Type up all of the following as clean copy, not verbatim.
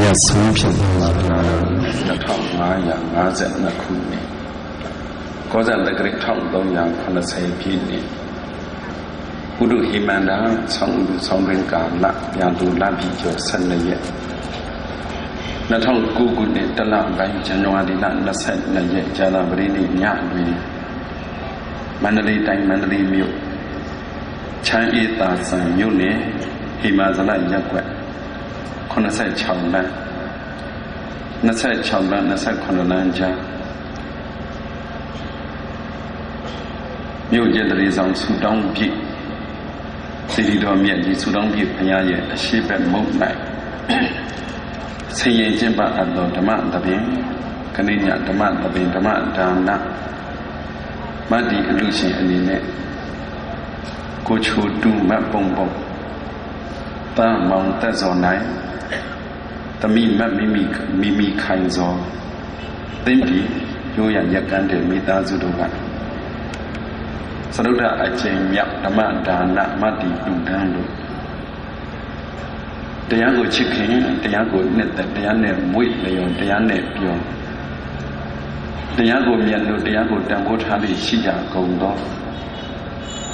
ပြဆုံးဖြစ်သွားပါဘုရား2552ခုနှစ်ကောဇာတက္ကရာ1380ပြည့်နှစ်ဥဒုဟိမန္တာဆောင်းတွင်ကာလပြန်သူလပြည့်ကျော်12ရက်2009ခုနှစ်တလပိုင်းဇန်နဝါရီလ22ရက်ဇာတာပရိနိညတွင်မန္တလေးတိုင်းမန္တလေးမြို့ချမ်းအေးသာဆန်မြို့နယ်ဟိမာဇလရပ်ကွက်86လမ်း26လမ်း29လမ်းကြားမြို့ကျက်တရေဆောင်ဆူတောင်းပြည့်စီရီတော်မြတ်ကြီးဆူတောင်းပြည့်ဘုရားရဲ့အရှိဘက်မုတ်၌ဆင်ရင်ကျင့်ပအပ်သောဓမ္မသဘင်ခဏိညဓမ္မသဘင်ဓမ္မဒါနမတ္တိအလူရှင်အနေနဲ့ကိုချိုတူမတ်ပုံပုံတမ်းမောင်သက်စောနိုင်တမိမတ်မိမိခိုင်စောသိမ့်ပြီးရိုးရရက်ကန်းတဲ့မိသားစုတို့ကသရုဒ္ဓအကျင့်မြောက်ဓမ္မဒါနမတ္တိပြုတန်းလို့တရားကိုချစ်ခင်တရားကိုနှစ်သက်တရားနဲ့မွေ့လျော်တရားနဲ့ပြောတရားကိုမြတ်လို့တရားကိုတန်ဖိုးထားပြီးရှိကြကုန်သော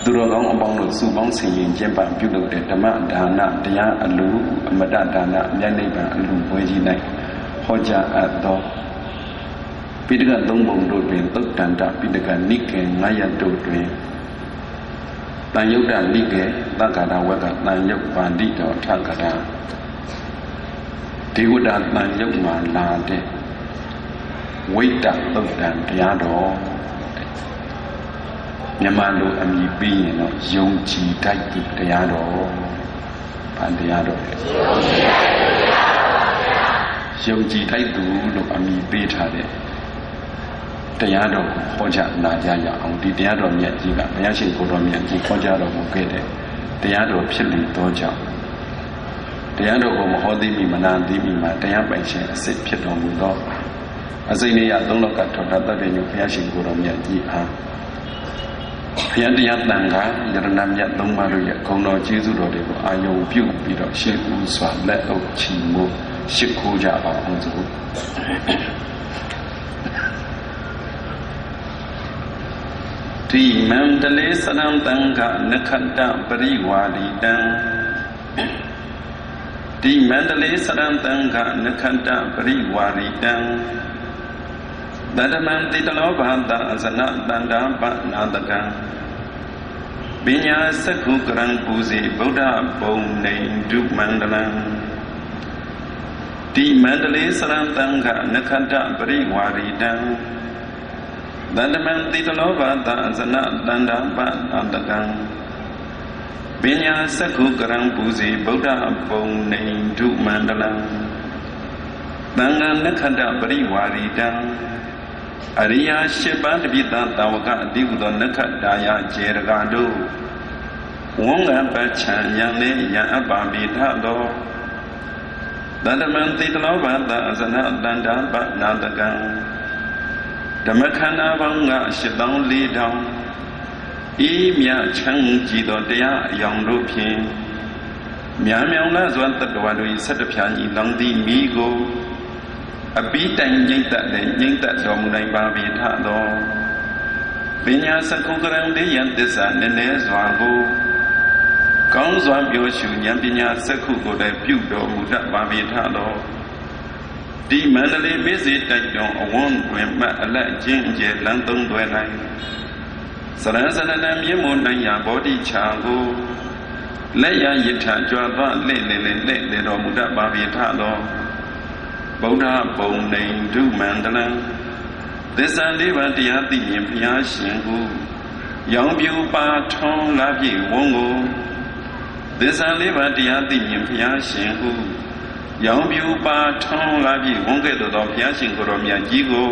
သူတော်ကောင်းအပေါင်းတို့စုပေါင်းဆင်ရင်ကျင့်ပပြုလုပ်တဲ့ဓမ္မဒါနတရားအလူအမတဒါနအမြတ်နိဗ္ဗာန်အလူပွဲကြီး၌ဟောကြားအပ်သောပိဋကသုံးပုံတို့တွင်သုတ်တန္တပိဋကနိကေ9ရပ်တို့တွင်တန်ယုတ်တနိကေသက္ကာရဝကတန်ယုတ်ပါဠိတော်ထကရာဒေဝတာတန်ယုတ်မှာလာတဲ့ဝိတ္တသုတ်တံတရားတော်မြန်မာလိုအမည်ပြီးရင်တော့ယုံကြည်တတ်သူတရားတော်ဗန်တရားတော်ယုံကြည်ထိုက်သူလို့အမည်ပေးထားတဲ့တရားတော်ကိုဟောကြားနာကြရအောင်ဒီတရားတော်မြတ်ကြီးကဘုရားရှင်ကိုယ်တော်မြတ်ကြီးဟောကြားတော်မူခဲ့တဲ့တရားတော်ဖြစ်လေသောကြောင့်တရားတော်ကိုမဟောသိမိမနာသိမိမှာတရားပိုင်ရှင်အစစ်ဖြစ်တော်မူသောအစိမ့်နေရသုံးလောကထောက်တတ်တဲ့ဘုရားရှင်ကိုယ်တော်မြတ်ကြီးအားဘုရားတရားတန်ခါယရဏမြတ်သုံးပါးတို့ရဲ့ဂုဏ်တော်ကျေးဇူးတော်တွေကိုအာယုံပြုပြီးတော့ရှေ့ဦးစွာလက်အုပ်ချီးမွမ်းရှိခိုးကြပါအောင်စို့တိမန္တလေစရံတံခနခတ္တပရိဝါရိတံတိမန္တလေစရံတံခနခတ္တပရိဝါရိတံတတမံတိတလောဘာတအစနတန္တာပနာတကံပညာစက္ခုကရံပူစီဗုဒ္ဓဘုံနေဒုမန္တလံတိမန္တလေစရံတံခနခတ္တပရိဝါရိတံတတမံတိတလောဘာတအစနတန္တာပနာတကံပညာစက္ခုကရံပူစီဗုဒ္ဓဘုံနေဒုမန္တလံသံဃာနခတ္တပရိဝါရိတံအရိယာ၈ပါးတပိသတာဝကအတိဟုသောနခတာယကျေရကတို့ဝံငပချံယံလေယံအပ္ပပိထသောတတမံတိတလောဘတအစနတန္တာပနာတကံဓမ္မခန္ဓာပေါင်းက84,000ဤမြချမ်းကြည်သောတရားအယောင်တို့ဖြင့်မြာမြောင်လာစွာတတ္တဝါတို့၏17ဖြာညီလောင်သည့်မိကိုအပိတိုင်ငိမ့်သက်တဲ့ငိမ့်သက်တော်မူနိုင်ပါပြီထသောပညာစကုကရံလေးယံသစ္စာနည်းနည်းစွာကိုကောင်းစွာပြောရှုဉာဏ်ပညာစက္ခုကိုလည်းပြုတော်မူတတ်ပါပြီထသောဒီမန္တလေးမေစေတိုက်တော်အဝန်းတွင်မှအလက်ချင်းကျဲလမ်းသုံးသွဲ၌စရဏစနတမြေမွန်နိုင်ရာဘောဓိချာကိုလက်ရယထာကြွားသွားလက်တော်မူတတ်ပါပြီထသောဗုဒ္ဓဘုံနေဒုမန္တလံသစ္စာလေးပါးတရားသိရင်ဘုရားရှင်ဟုရောင်ပြူပါထွန်းလာပြည့်ဝန်းကိုသစ္စာလေးပါးတရားသိရင်ဘုရားရှင်ဟုရောင်ပြူပါထွန်းလာပြည့်ဝန်းကဲ့သို့သောဘုရားရှင်ကိုယ်တော်မြတ်ကြီးကို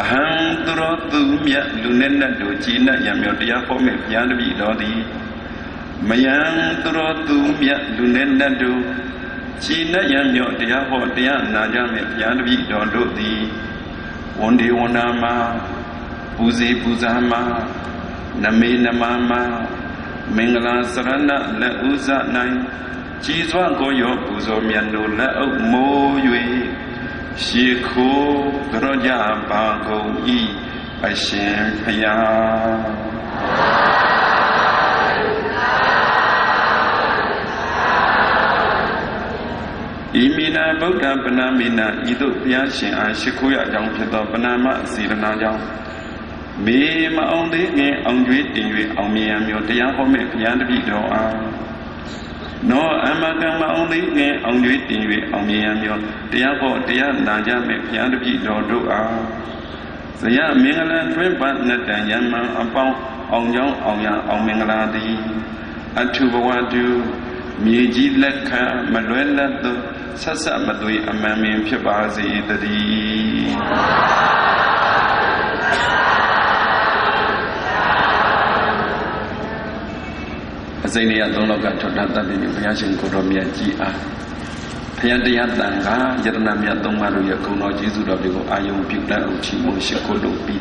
အဟံသူတော်သူမြတ်လူနဲ့နတ်တို့ကြည်နတ်ရမြော်တရားဟောမဲ့ဘုရားတပည့်တော်သည်မယံသူတော်သူမြတ်လူနဲ့နတ်တို့ကြည်နတ်ရမြော်တရားဟောတရားနာကြမဲ့ဘုရားတပည့်တော်တို့သည်ဝန်ဒီဝန္နာမှာပူဇေပူဇာမှာနမေနမမှာမင်္ဂလာစရဏလက်ဥဇ၌ chỉ doan có yo bù zo miền đồ là ốc mô yuê xì khô gỡ ra ba gâu y ai xem hay Imina Buddha Panamina Idu Piashin and Shikuya Young Pito Panama Sirana Young. Me my own day on greeting on me and your dear home piano video. No, I'm my own day on greeting on me and your dear home dear Naja me piano video do. The young Mingala twin partner than young man upon on young on Mingaladi. And to what do Miji Leka Manuela. Sasa Madui Amami Piabazi Dadi Azania Donoga to Data Yashin Koromia Gia Piadia Danga, Yadanamia Domaru Yakuno, Jesu Dobigo, Ayum Pula Uchimo Shikodo Bi.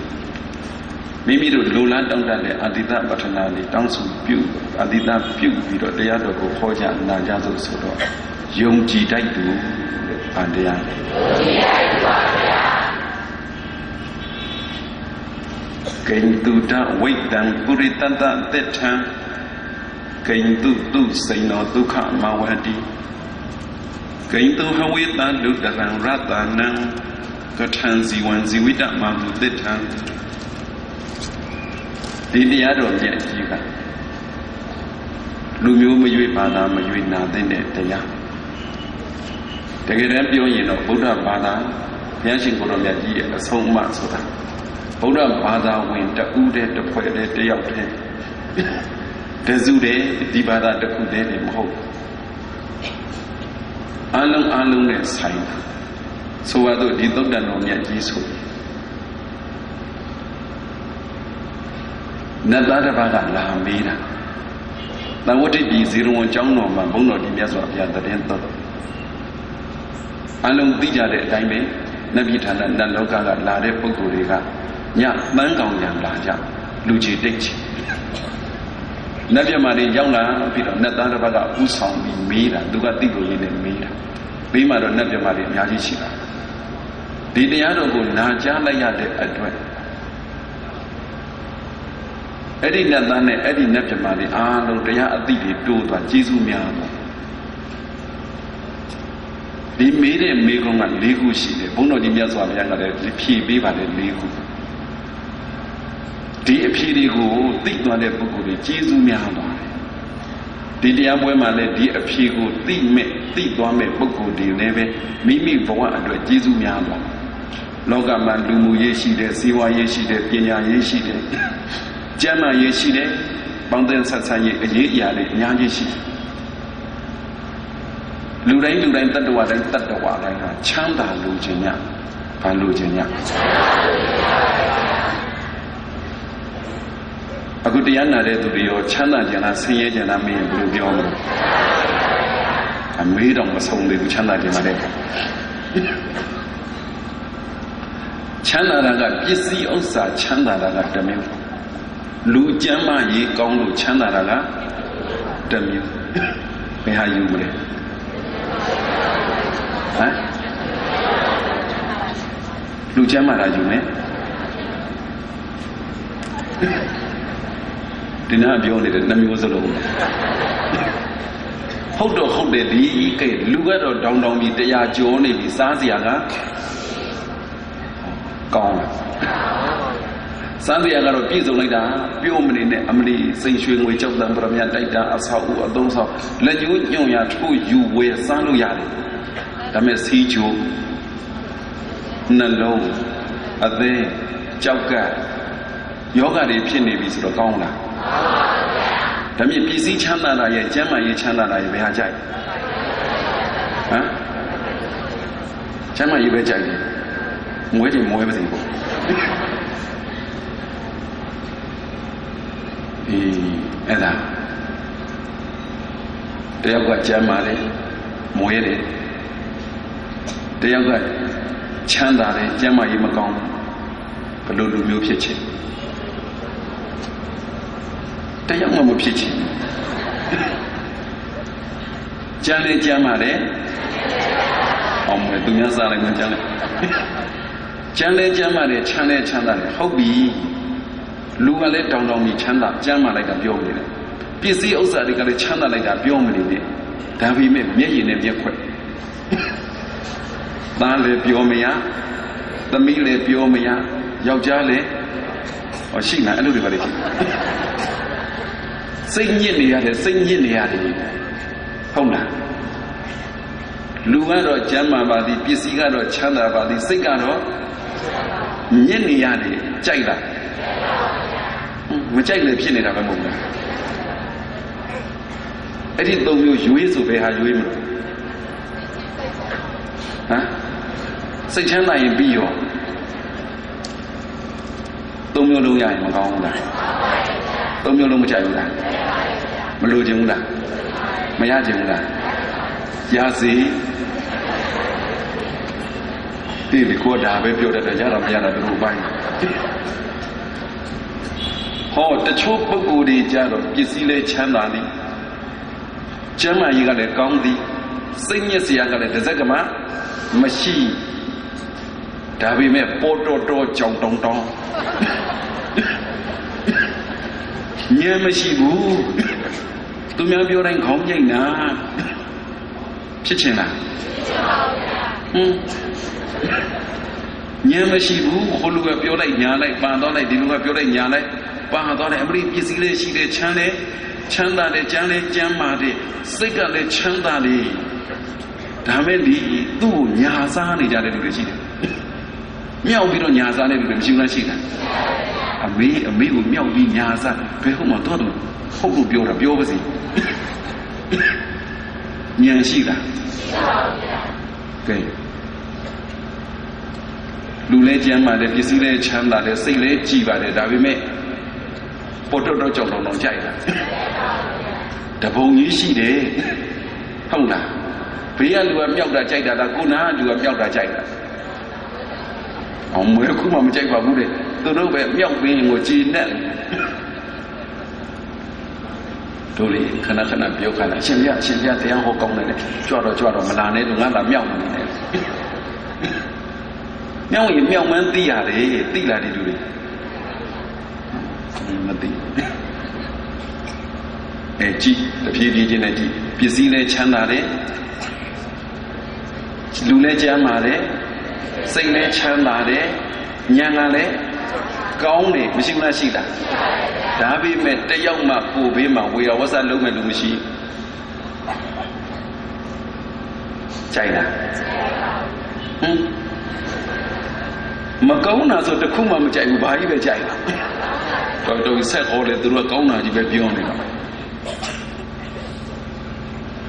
Maybe the Lula Danga Adida Batanali, Dansu Pew, Adida Pew, Vido Deado, Hoja, Najazo Sodo. Young G. Daidu and the other. Going to that wait and put it at that time. Going to do say no to come Mawadi. Going to how we done do that and rather now. Got handsy onesie with that man to that time. The other yet given. Lumu Mayu Bana Mayu Nadine Taya. The Rampion, Buddha Bada, Yanshin Koromiaji, a song master. Buddha Bada went the Ude, the poet, the out the Zude, the Bada, the Kude, the Hope. Along and sign. So I do the Dodanomia Jisu. Nada Bada La Mira. Now what it be 0 John or Mabono, the Yazwa, the Dento. Along the Jade Dime, Nabitana, Naloga, Lade Poguriga, Ya, Mangong Yang Laja, Luci Ditch. Navia Mari Yanga, Peter, Natanabaga, Usong, Mira, Dugatigo in Mira. Bima Navia Mari Yajishira. Did the other go Najala Yade Adway? Eddie Natane, Eddie Navia Mari, no, they are the two, Jisu Miano. They made a Megong and Legu she, Bono di Yazwanga, the P. by the Legu. The Apirigo, Dick on the book, the Jesu Miano. The Diabwema, the Apirigo, the Dome Boko, the Neve, Mimi Voa and the Jesu Miano. Logaman Lumu Yeshi, the Siwa Yeshi, the Pina Yeshi, Jama Yeshi, Boundan Sasaye, Yadi, Yashi. Lurai Tatawa, Chanda Lujania, Palujania. A good Yana to be your Chana Jana, Say Jana, me, Blue Bion. I made on the song with Chana Jana. Chana Raga, Pisi Osa, Chana Raga, Damil. Lujama ye gone to Chana Raga, Damil. May I you? Lujamara, you may. Did not be only the name was alone. Hold the Lee, Lugar or down me, they are Johnny, Sanziaga. Gone. Sanziaga or Piso like that, Biomini, Amri, Saint Shuing, which of them from Yadita, as how those of let you you wear Sanuyari. Tames Hijo Nalo Ade Jauka Yoga de Pinevis or Gona. Tami PC Chana, Yama Chana, Behajai. Chama Yabajai. Waiting more everything. Eda They have got Jamale Moede. They have got Chanda, Jama Yimagong, Kalulu Mupichi. The young woman pitching. ကျန်လေကျမ်းပါတယ်အောင်မယ်သူများစားလိုက်မှကျန်လေကျန်လေကျမ်းပါတယ်ချမ်းလေချမ်းသာတယ်ဟုတ်ပြီလူကလည်းတောင်းတောင်းပြီးချမ်းသာကျမ်းမာလိုက်တာပြောနေတယ်ပစ္စည်းဥစ္စာတွေကလည်းချမ်းသာလိုက်တာပြောမနေနဲ့ဒါပေမဲ့မျက်ရည်နဲ့မျက်ခွက်သားလည်းပြောမရသမီးလည်းပြောမရယောက်ျားလည်းဟောရှိလားအဲ့လိုတွေပါလေရှိစိတ်ညစ်နေရတယ်စိတ်ညစ်နေရတယ်ဟုတ်လားလူကတော့ကျမ်းမာပါသည်ပစ္စည်းကတော့ချမ်းသာပါသည်စိတ်ကတော့ညစ်နေရတယ်ကြိုက်လားမကြိုက်လည်းဖြစ်နေတာပဲမဟုတ်လားအဲ့ဒီသုံးမျိုးရွေးဆိုပဲဟာရွေးမလို့ဟမ်စိတ်ချမ်းသာရင်ပြီးရောသုံးမျိုးလုံးရရင်မကောင်းဘူးလားသုံးမျိုးလုံးမကြိုက်ဘူးလားမလိုချင်ဘူးလားမရချင်ဘူးလားရစေဒီကိုဒါပဲပြောတတ်တယ်ရတာမရတာသူတို့ပိုင်းဟောတချို့ပုဂ္ဂိုလ်တွေကြတော့ပစ္စည်းလဲချမ်းသာသည်ကျမ်းမာရေးကလည်းကောင်းသည်စိတ်ညစ်စရာကလည်းတစ်စက်ကမှမရှိဒါပေမဲ့ပေါ်တော်ကြောင်တောင်းညံမရှိဘူးသူများပြောတိုင်းခေါင်းညိတ်နာဖြစ်ချင်လားညံမရှိဘူးဟိုလူကပြောလိုက်ညာလိုက်ပန်သွားလိုက်ဒီလူကပြောလိုက်ညာလိုက်ပန်သွားလိုက်အမရိပစ္စည်းလေးရှိတယ်ချမ်းတယ်ချမ်းသာတယ်ကျမ်းလည်းကျမ်းမာတယ်စိတ်ကလည်းချမ်းသာတယ်ဒါမဲ့ဒီသူ့ကိုညာစားနေကြတဲ့လူတွေရှိတယ်မြောက်ပြီးတော့ညာစားတဲ့လူတွေမရှိဘူးလားရှိတယ်အမေကိုမြောက်ပြီးညာစားဘယ်ဟုတ်မှတော့ဟုတ်လို့ပြောတာပြောပါစေဉာဏ်ရှိလားရှိပါဘူးဗျာကဲလူလဲကျမ်းပါတယ်ပစ္စည်းလဲချမ်းသာတယ်စိတ်လဲကြည်ပါတယ်ဒါပေမဲ့ပေါ်တော့ကြောက်တော့ကြိုက်တာတပုံကြီးရှိတယ်ဟုတ်လားဘေးကလူကမြောက်တာကြိုက်တာကိုနာကလူကမြောက်တာကြိုက်တာအောင်မွေးခုမှမကြိုက်ပါဘူးတဲ့သူတို့ပဲမြောက်ပင်းကိုကြည်နဲ့တို့လေခဏပြောခဏအရှင်ပြတရားဟောကောင်းတယ်ကြွတော့မလာနဲ့လို့ငါလာမြောက်နေတယ်မြောက်ရင်မြောက်မှန်းသိရတယ်သိလာတယ်လူတွေမသိကြည့်တဖြည်းဖြည်းချင်းနဲ့ကြည့်ပစ္စည်းလဲချမ်းသာတယ်လူလဲကျမ်းမာတယ်စိတ်လဲချမ်းသာတယ်ဉာဏ်ကလည်းကောင်းတယ်မရှိဘူးလားရှိတာဒါပေမဲ့တယောက်မှကိုယ်ဘေးမှာဝေယဝဆလုံးမဲ့လူမရှိကြိုက်လားမကောင်းတာဆိုတခုမှမကြိုက်ဘူးဘာကြီးပဲကြိုက်တာတော်ဆက်ဟောတယ်သူတို့ကကောင်းတာကြီးပဲပြောနေတာ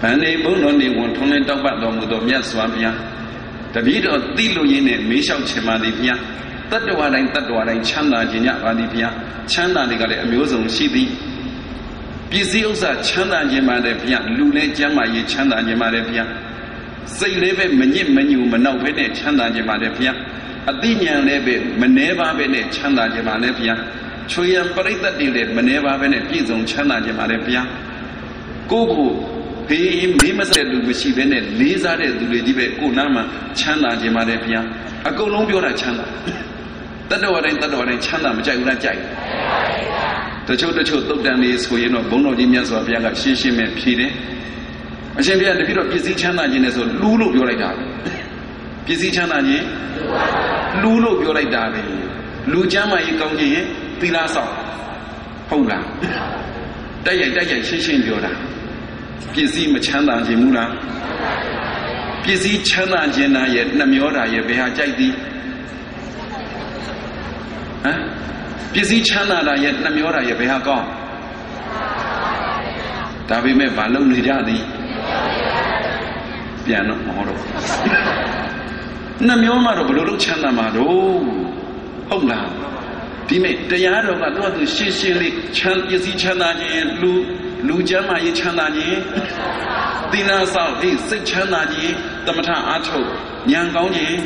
ဗန္ဒီဘုန်းတော်နေဝန်ထုံးလင်းတောက်ပတ်တော်မူသောမြတ်စွာဘုရားတပည့်တော်သိလို့ရင်းနဲ့မေးလျှောက်ချင်ပါသည်ဘုရားတတ္တဝါတိုင်းချမ်းသာခြင်းညပါသည်ဘုရားချမ်းသာတွေကလည်းအမျိုးစုံရှိသည်ပစ္စည်းဥစ္စာချမ်းသာခြင်းပါတယ်ဘုရားလူလည်းကျမ်းမာရေးချမ်းသာခြင်းပါတယ်ဘုရားစိတ်လည်းပဲမညစ်မညူမနောက်ဘဲနဲ့ချမ်းသာခြင်းပါတယ်ဘုရားအသိဉာဏ်လည်းပဲမနှဲပါပဲနဲ့ချမ်းသာခြင်းပါတယ်ဘုရားချွေရန်ပရိသတ်တွေလည်းမနှဲပါပဲနဲ့ပြည့်စုံချမ်းသာခြင်းပါတယ်ဘုရားကိုဘေးမေးမဆက်လူမရှိဘဲနဲ့လေးစားတဲ့သူတွေကြီးပဲကိုနားမှာချမ်းသာခြင်းပါတယ်ဘုရားအကုန်လုံးပြောတာချမ်းသာတတ္တဝါတိုင်းချမ်းသာမကြိုက်ဘူးလားကြိုက်တချို့သုတ်တန်လေးဆိုရင်တော့ဘုန်းတော်ကြီးမြတ်စွာဘုရားကရှင်းမဲ့ဖြေတယ်အရှင်ဘုရားတပည့်တော်ပစ္စည်းချမ်းသာခြင်းနဲ့ဆိုလူလို့ပြောလိုက်တာပစ္စည်းချမ်းသာခြင်းလူလို့ပြောလိုက်တာပဲလူချမ်းသာရေးကောင်းခြင်းသီလဆောင်ဟုတ်လားတိုက်ရိုက်ရှင်းပြောတာပစ္စည်းမချမ်းသာခြင်းမူလားပစ္စည်းချမ်းသာခြင်းနာရဲ့နှမျောတာရဲ့ဘယ်ဟာကြိုက်သည်ဟမ်ပစ္စည်းချမ်းသာတာရဲ့နှမျောတာရဲ့ဘယ်ဟာကောင်းဒါပေမဲ့ဘာလုပ်နေကြသည်ပြန်တော့မဟုတ်တော့နှမျောမှတော့ဘယ်လိုလုပ်ချမ်းသာမှာတော့ဟုတ်လားဒီမဲ့တရားတော်ကသူရှင်းလေးပစ္စည်းချမ်းသာခြင်းလူကျမ်းမာရေးချမ်းသာခြင်းသီလဆောင်စိတ်ချမ်းသာခြင်းသမထအားထုတ်ဉာဏ်ကောင်းခြင်း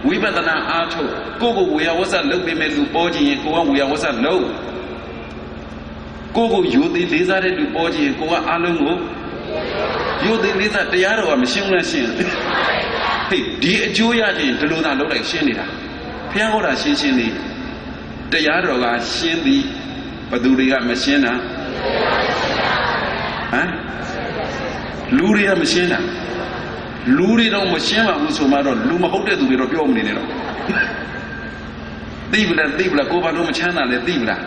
ဝိပဿနာအားထုတ်ကိုယ်ဝေယဝဆလုပ်ပေးမဲ့လူပေါ်ခြင်းကိုကဝေယဝဆလုပ်ကိုယူသည်လေးစားတဲ့လူပေါ်ခြင်းကိုကအားလုံးကို有的你在这样的话，没心了心。嘿，第就业的这路上都来心里了，偏好他心里，这样的话心里不都得没心呢？啊？路里也没心呢，路里头没心嘛，无所谓了，路嘛好的都别了表面的了。对不啦？对不啦？国家都没钱拿来，对不啦？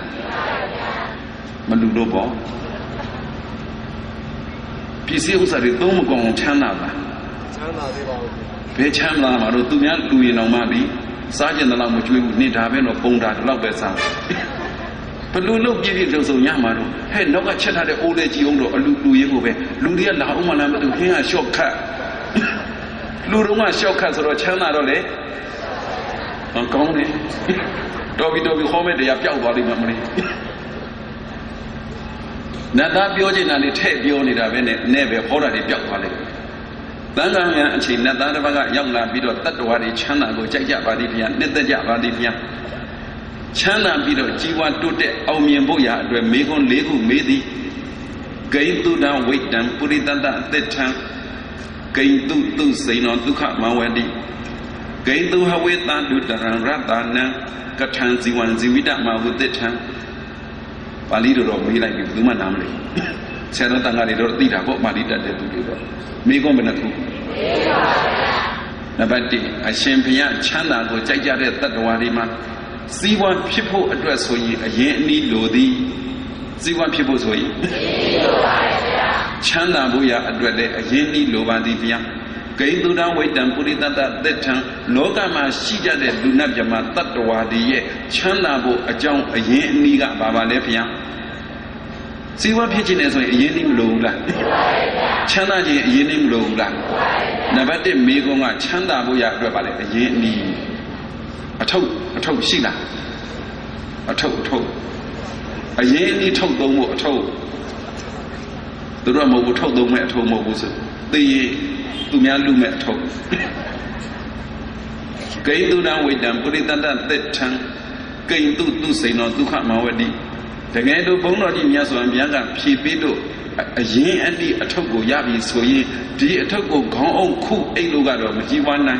没路都包。必须有啥的都没光钱拿吧？钱拿的吧？别钱拿嘛，都对面路一弄嘛的，啥子那老么追，你这边那崩塌的老百姓，不路路边边就是伢嘛都，嘿，那个其他的欧来几用着，路一个呗，路里老嘛那么都偏爱小看，路中嘛小看，说钱拿到嘞，讲的，到比后面的也标高的嘛么的。那他标准那里太标你那边的那边好了的标高的，当然呀，去那当然把个养那比较大的话的钱那个再加把的偏，那再加把的偏，钱那比较几万多的，后面不呀，对，每个雷股没的，给都当为当不的单单得钱，给都谁呢都看蛮完的，给都还为当都当然让当呢，个钱几万几万的嘛不得钱。巴黎都没来的，都蛮难的。现在当家里头地大国，巴黎的都有了，美国没那图。那边的啊，先培养强大个在家的得话的嘛，希望皮肤一段所以眼里落的，希望皮肤所以。强大不呀一段的眼里落完的边，给都当为当不的当得成，罗干嘛西家的路那边嘛得话的也，强大不啊将眼里个爸爸来边。希望偏见来说，眼里落了，强大些眼里落了。那边的美国啊，强大不呀，对吧？嘞，眼里啊臭死啦，啊臭，啊眼里臭都没臭，都说没臭都没臭没不是，对，都面路没臭。给都当为当不的单单得成，给都谁呢？都看马外的。这个都碰到的面说面个批评都，人安的透过也比所以，这透过港澳苦一路个都没几万呢，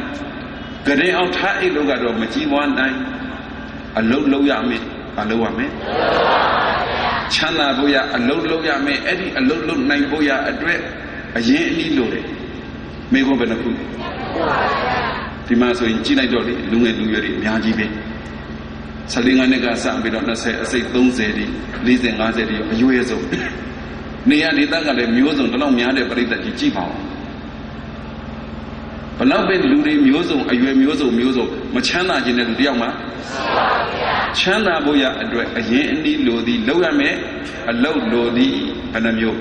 个人澳差一路个都没几万呢，啊路也没，啊路也没，钱拿不呀，啊路也没，哎的啊路难不呀，啊对，啊人的路嘞，美国不能苦，ဒီမှာဆိုရင်ကြည့်လိုက်တော့လေလူငယ်လူရွယ်တွေအများကြီးပဲ14နှစ်ကစပြီးတော့20အစိတ်30တွေ40 50တွေအရွယ်ဆုံးနေရာဒေသကလည်းမျိုးစုံတော့များတဲ့ပြိဿကြီးကြည့်ပါဦးဘလောက်ပဲလူတွေမျိုးစုံအရွယ်မျိုးစုံမချမ်းသာခြင်းတဲ့လူတယောက်မှချမ်းသာဖို့ရအတွက်အရင်အနည်းလိုသည်လောက်ရမယ်အလောက်လိုသည်ဘယ်နှမျိုး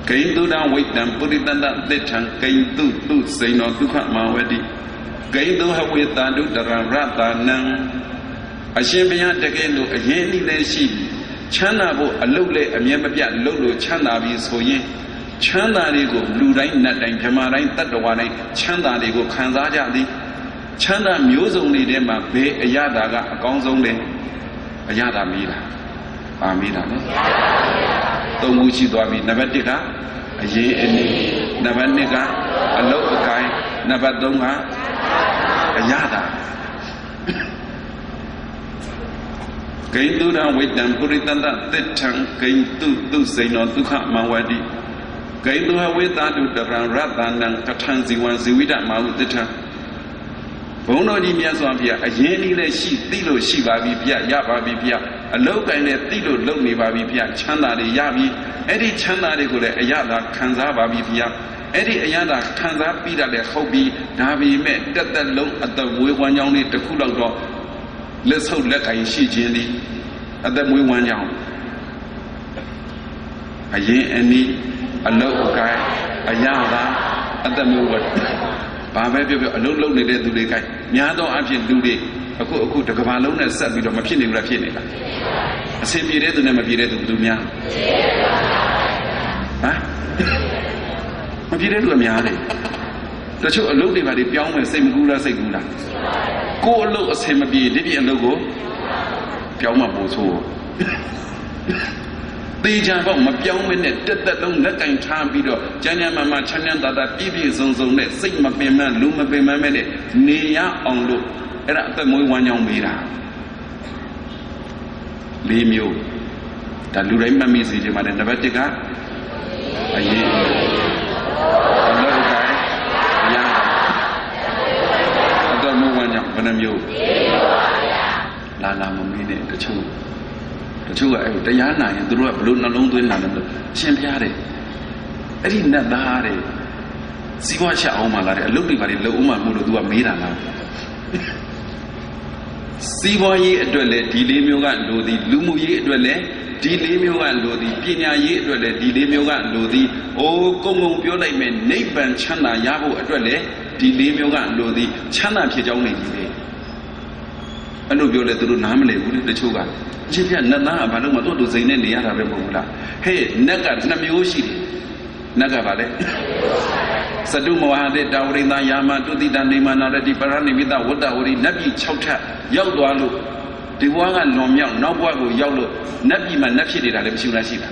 ကိဉ္တုတံဝိတ္တံပုရိတန္တသစ္ထံကိဉ္တုစိဏောဒုက္ခမဝတိကိဉ္တုဟဝေတန္တုတရံရတနံအရှင်ဘုရားတကယ်လို့အရင်အနည်းလည်းရှိချမ်းသာဖို့အလုတ်လည်းအမြဲမပြတ်လုပ်လို့ချမ်းသာပြီဆိုရင်ချမ်းသာတွေကိုလူတိုင်းနတ်တိုင်းဗြဟ္မာတိုင်းတတ္တဝါတိုင်းချမ်းသာတွေကိုခံစားကြသည်ချမ်းသာမျိုးစုံတွေထဲမှာဘယ်အရသာကအကောင်းဆုံးလဲအရသာမေးတာပါမေးတာနော်သုံးခုရှိသွားပြီနံပါတ်1ကအရေးအနည်းနံပါတ်2ကအလုတ်အကိုင်းနံပါတ်3ကအရသာကိဉ္တုတံဝိတ္တံပုရိတန္တသစ္ထံကိဉ္တုစိဏောဒုက္ခမဝတိကိဉ္တုဟဝေတန္တုတရံရတနံကထံဇီဝံဇီဝိတမဟုသစ္ထံဘုန်းတော်ကြီးမြတ်စွာဘုရားအရင်ကြီးလည်းရှိသိလို့ရှိပါပြီဗျရပါပြီဗျအလုတ်ကိုင်းလည်းသိလို့လုံနေပါပြီဗျချမ်းသာတွေရပြီအဲ့ဒီချမ်းသာတွေကိုလည်းအရသာခံစားပါပြီဗျအဲ့ဒီအရသာခံစားပြီးတာလည်းဟုတ်ပြီဒါပေမဲ့တက်တက်လုံးအသက်မွေးဝမ်းကြောင်းလေးတစ်ခုလောက်တော့လက်ဆုပ်လက်ကင်ရှိခြင်းသည်အသက်မွေးဝမ်းကြောင်းအရင်အနည်းအလုတ်အကိုင်းအရသာအသက်မွေးဝမ်းဘာပဲပြောအလုံးလုံးနေတဲ့သူတွေကများသောအားဖြင့်လူတွေအခုတကဘာလုံးနဲ့ဆက်ပြီးတော့မဖြစ်နေဘူးလားဖြစ်နေလားအစင်ပြေတဲ့သူနဲ့မပြေတဲ့သူဘယ်သူများဟမ်မပြေတဲ့သူကများတယ်တချို့အလုံးတွေပါတွေပြောင်းမယ်စိတ်မကူးလားစိတ်ကူးလားကိုယ်အလုံးအစင်မပြေဒီပြင်အလုံးကိုပြောင်းမှပို့ဆိုး တေချာပေါ့မပြောင်းမနဲ့တက်တက်လုံးလက်ကင်ထားပြီးတော့ကျမ်းမမချမ်းချမ်းသာသာပြည့်ပြည့်စုံစုံနဲ့စိတ်မပင်မလူမပင်မမဲ့နဲ့နေရအောင်လို့အဲ့ဒါအသက်မွေးဝမ်းကြောင်းမေးတာ၄မျိုးဒါလူတိုင်းမှတ်မိစေချင်ပါတယ်နံပါတ်1ကအရေးအလောကရအသက်မွေးဝမ်းကြောင်းဘယ်နှမျိုးလာမမေးနဲ့တချို့ကအဲ့တရားနာရင်သူတို့ကဘလို့နှလုံးသွင်းလာတယ်လို့ရှင်းပြတယ်အဲ့ဒီနတ်သားတဲ့စီးပွားချက်အောင်မှလာတယ်အလုပ်တွေပါလေလုံအောင်မှမို့လို့သူကမေးတာလားစီးပွားရေးအတွက်လည်းဒီ၄မျိုးကလိုသည်လူမှုရေးအတွက်လည်းဒီ၄မျိုးကလိုသည်ပညာရေးအတွက်လည်းဒီ၄မျိုးကလိုသည်အိုးကုံပြောလိုက်မယ်နိဗ္ဗာန်ချမ်းသာရဖို့အတွက်လည်းဒီ၄မျိုးကလိုသည်ချမ်းသာဖြစ်ကြောင်းနေကြီးတယ်အဲ့လိုပြောလဲသူတို့နားမလည်ဘူးလေတချို့ကချင်းပြနတ်သားကဘာလို့မတို့စိန်နဲ့နေရတာပဲမဟုတ်လားဟဲ့နတ်က2မျိုးရှိတယ်နတ်ကဘာလဲစတုမဝဟတဲ့တာဝရိန္ဒယာမတုတိတနေမနာရတိပရဏိမိတဝတ္တဝရိနတ်ပြည်6ထပ်ရောက်သွားလို့ဒီဘဝကလွန်မြောက်နောက်ဘဝကိုရောက်လို့နတ်ပြည်မှာနတ်ဖြစ်နေတာလည်းမရှိလားရှိတာ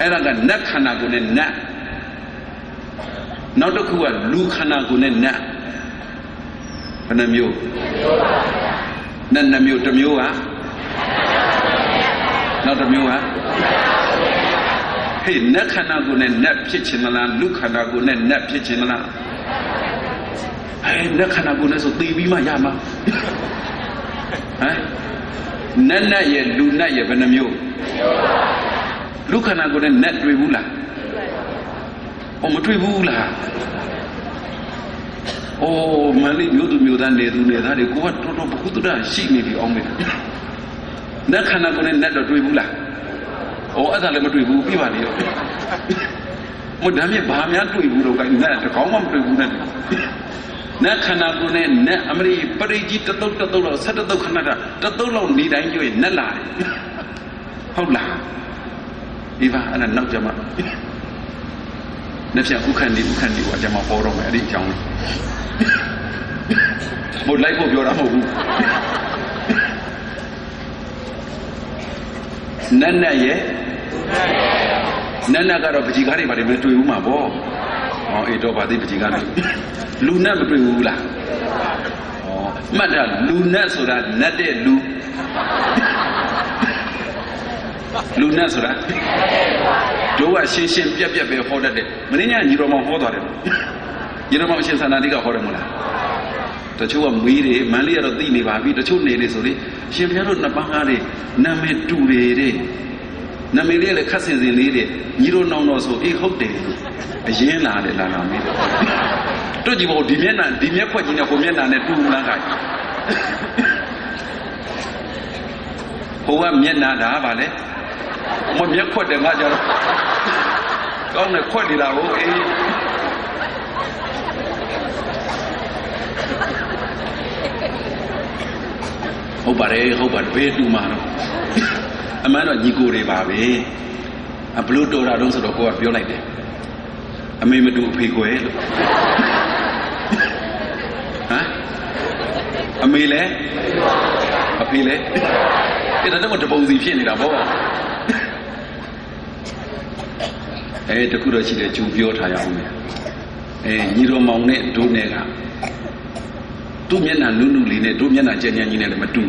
အဲ့ဒါကနတ်ခန္ဓာကိုယ်နဲ့နတ်နောက်တစ်ခုကလူခန္ဓာကိုယ်နဲ့နတ်ဘယ်နှမျိုးနတ်2မျိုးတစ်မျိုးကနောက်တစ်မျိုးကဟေးနတ်ခန္ဓာကိုယ်နဲ့နတ်ဖြစ်ချင်လားလူခန္ဓာကိုယ်နဲ့နတ်ဖြစ်ချင်လားဟဲ့နတ်ခန္ဓာကိုယ်နဲ့ဆိုသိပြီးမှရမှာဟမ်နတ်ရဲ့လူနတ်ရဲ့ဘယ်နှမျိုးလူခန္ဓာကိုယ်နဲ့နတ်တွေ့ဘူးလားမတွေ့ဘူးလားမလေးမျိုးသူမျိုးသားနေသူနေသားတွေကိုကတော်တော်ဘုဒ္ဓရှိနေပြီအောင်မယ်နတ်ခန္ဓာကိုယ်နဲ့နတ်တော့တွေ့ဘူးလားအဲ့ဒါလည်းမတွေ့ဘူးပြပါလေတော့မဒါမြဲဘာများတွေ့ဘူးတော့ကနတ်တကောင်းမှမတွေ့ဘူးနဲ့နတ်ခန္ဓာကိုယ်နဲ့နတ်အမရိပရိကြီးတသုတ်လောက်17သုတ်ခဏတသုတ်လောက်နေတိုင်းကြွေနတ်လာတယ်ဟုတ်လားဒီပါအဲ့ဒါနောက်ကြမှာနှစ်ဖြတ်ဥခန္ဒီကကျမပေါ်တော့မယ်အဲ့ဒီအကြောင်းဘုလိုက်ဖို့ပြောတာမဟုတ်ဘူးနတ်ရဲ့နတ်ကတော့ပကြီးကားတွေဘာတွေမတွေ့ဘူးမှာပေါ့အေးတော့ဗာသိပကြီးကားတွေလူနတ်မတွေ့ဘူးလားမှတ်တာလူနတ်ဆိုတာနတ်တဲ့လူနတ်ဆိုတာတို့ကရှင်းပြက်ပဲဟောတတ်တယ်မင်းညာညီတော်မောင်ဟောသွားတယ်ညီတော်မောင်အရှင်သာနာတိကဟောတယ်မဟုတ်လားတချို့ကမေးတယ်မန်းလေးကတော့သိနေပါပြီတချို့နေလေဆိုလေရှင်ဘုရားတို့နှစ်ပါးကားတွေနာမည်တူတယ်တဲ့နာမည်လေးလည်းခက်စင်လေးတဲ့ညီတော်နောင်တော်ဆိုအေးဟုတ်တယ်အရင်လာတယ်လာမေးတယ်တို့ကြည့်ဖို့ဒီမျက်ခွက်ကြီးနဲ့ဟိုမျက်နှာနဲ့တူလားခါဟိုကမျက်နှာဒါပါလေမျက်ခွက်တယ်ငါကြတော့ကောင်းတယ်ခွက်နေတာကိုအေးဟုတ်ပါတယ်ဘေးတူမှာတော့အမှန်တော့ညီကိုတွေပါပဲဘလို့တော်တာတော့ဆိုတော့ကိုကပြောလိုက်တယ်အမေမတူအဖေကွယ်လို့ဟမ်အမေလဲအဖေလဲအဲ့ဒါတော့တပုံစီဖြစ်နေတာပေါ့တခုတော့ရှိတယ်ဂျူပြောထားရအောင်မယ်ညီတော်မောင်နဲ့တို့နဲ့ကသူ့မျက်နှာနုလေးနဲ့တို့မျက်နှာကြက်ညံ့ကြီးနဲ့လည်းမတူ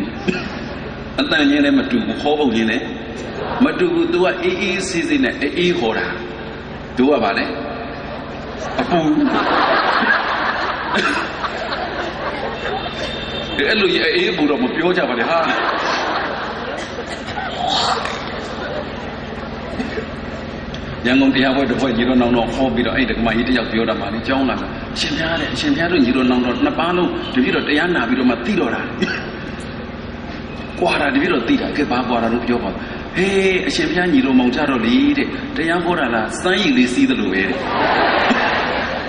အတန်ချင်းလည်းမတူဘူးခေါ်ပုံချင်းလည်းမတူဘူးသူကအေးဆေးဆေးနဲ့အေးခေါ်တာတို့ကဗာလဲအပူအဲ့လိုအေးပူတော့မပြောကြပါနဲ့ဟာရန်ကုန်တရားပွဲတစ်ဖွဲ့ညီတော်နောင်တော်ဟောပြီးတော့အဲ့ဒီကမကြီးတယောက်ပြောတာမှလေကြောင်းလာတာအရှင်ဘုရားတို့ညီတော်နောင်တော်နှစ်ပါးလုံးတပည့်တော်တရားနာပြီးတော့မှသိတော့တာကွာတာတပည့်တော်သိတာကဲဘာကွာတာလို့ပြောပါဟေးအရှင်ဘုရားညီတော်မောင်ကြတော့လေတဲ့တရားဟောတာလားစမ်းရည်လေးစီးသလိုပဲတဲ့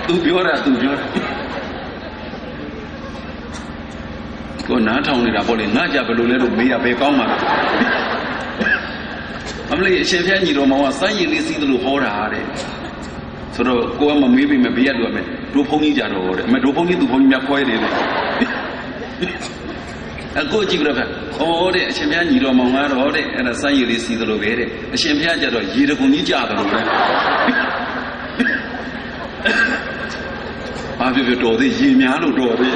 သူပြောတာကိုနားထောင်နေတာပေါ့လေငါကြဘယ်လိုလဲလို့မေးရပဲကောင်းမှာအမလေးအရှင်ဘုရားညီတော်မောင်ကစမ်းရည်လေးစီးသလိုဟောတာတဲ့ဆိုတော့ကိုကမမေးပြီမဘေးရလို့မယ်တို့ဘုန်းကြီးကြတော့တဲ့အမတို့ဘုန်းကြီးသူဘုန်းကြီးများခွဲနေတယ် Aku juga berapa? Oh deh, asyik ni orang manggar, oh deh, ada saya di sini dulu beri. Asyik aja dah, ini pun ni jaga dulu. Apa betul deh, ini malu betul deh.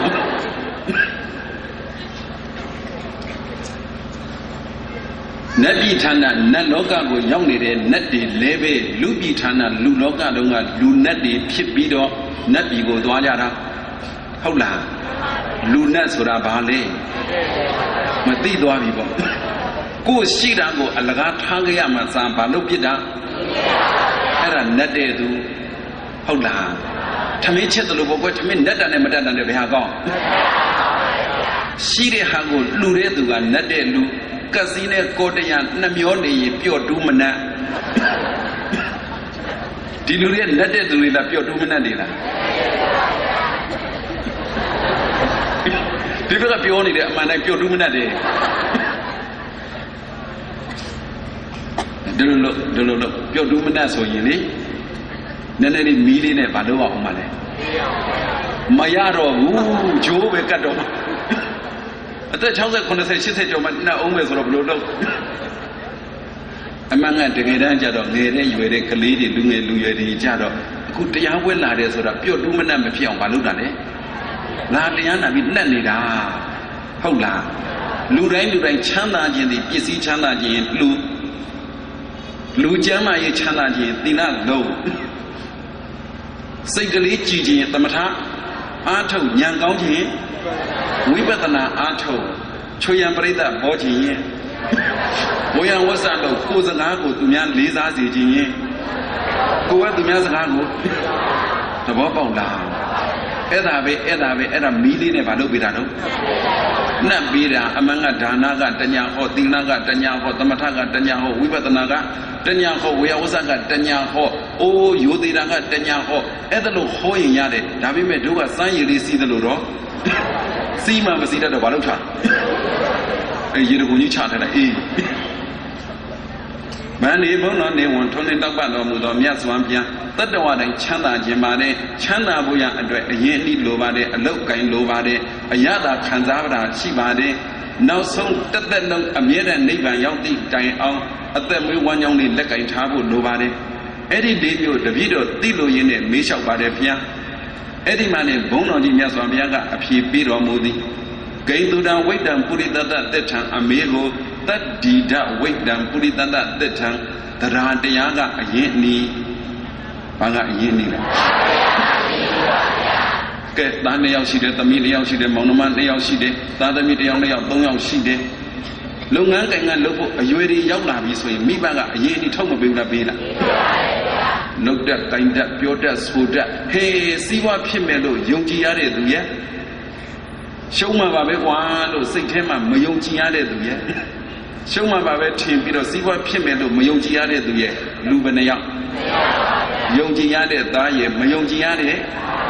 Nabi thana, naloka go yang ni deh, nadi lebe, lubi thana, luloka donga, lu nadi pibido, nabi go doa jara. Haulah, luna surah balik. Mati doa bibo. Ku sirang go alaga thangya masa balu kita. Era nade tu, haulah. Kami cakap dulu bawa kami nada ni mada ni berhaga. Sirih hago lure tu kan nade lu. Kasihnya kode yang namion ni pure tu mana. Di lure nade tu ni lah pure tu mana ni lah. Dia berkata pure ni dia mana pure tu mana dia. Dulu pure tu mana so ini. Nene ni mili ni balu aku mana. Maya roh, jauh bekat doh. Atau cakap kena saya cakap cuma nak umur suruh belum. Amangan dengan dia jadok, dia jual keliri, lu jadi jadok. Aku tiada awal lah dia suruh pure tu mana macam balu dah le. Lah dia nak bina ni dah. Haulah. Lu lain canda je ni, bisi canda je lu jama ye canda je, tina low. Segala ciri tempat atau yang kau je, wibetana atau cuyan berita bocil, yang wasan tu kau sengaja tu yang liza sih kau tu yang sengaja, tu apa lah? Era mili ni baru bida tu. Nak bida, amangan dana kan, tanya ho, tinggal kan, tanya ho, tempat kan, tanya ho, wibetana kan, tanya ho, wasan kan, tanya ho, oh yudi kan, tanya ho. Itu lo ho yang ada. Tapi mereka saya di sini lo, sima masih ada baru cah. Ini punya cah ada. Mana ni pun ni orang tuan ni tak pandai muda mias wampian. Tapi orang yang canda jemade, canda buaya ada ini lobade, lokai lobade, ayada kanzabra cibade. Now song tetap nong amiran ni bayang di kaya ang, atau mui yang ni lekai tabu lobade. Edi debut video tilo ini misal pada pihak. Edi mana bono di mias wampian ka api biru mudi. Kaya tu dah wait dan puri tata tetang amigo. Tidak wait dan puri tanda tetang terhadap yang agak ini, agak ini lah. Ke tanah yang sih deh, tamil yang sih deh, monumen yang sih deh, tanah mid yang dong yang sih deh. Lungan dengan lupa, ayueri yang lah bisoi, mi bangga ini tahu mobil bela. Lokda, kainda, pioda, suda, hey siwa pemelo, yongji ada tu ya. Siapa bawa kualo, sekarang mayongji ada tu ya. Siapa bawa tim piro siwa pemelo, mayongji ada tu ya. Lu benar. Yongji ada, dah ye, mayongji ada,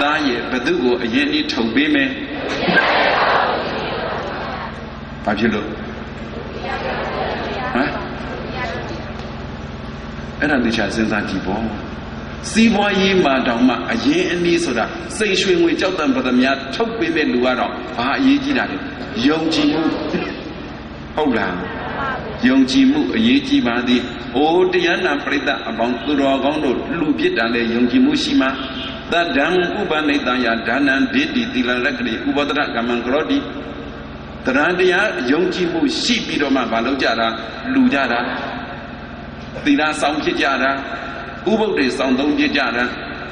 dah ye. Betul go, ini tahu beme. Apa tu? Hah? Ada ni cakap sensan tiba. Siwa ini macam mana? Ini sudah. Saya sudah mengucap dan bertanya, tahu beme luar orang. Ah, ini tidak. Yongji mu, haulah. Yongji mu, ini cuma di. Oh, dia nak perintah abang turun abang tu lupa dan le yongji mu sima. Dan ubah ni tanya dan di tilang lagi ubah terak kamang kerodi. Terang dia yongji mu si biroma balu jara, lu jara. Tidak sampai jara. Ubah dia sampai jara.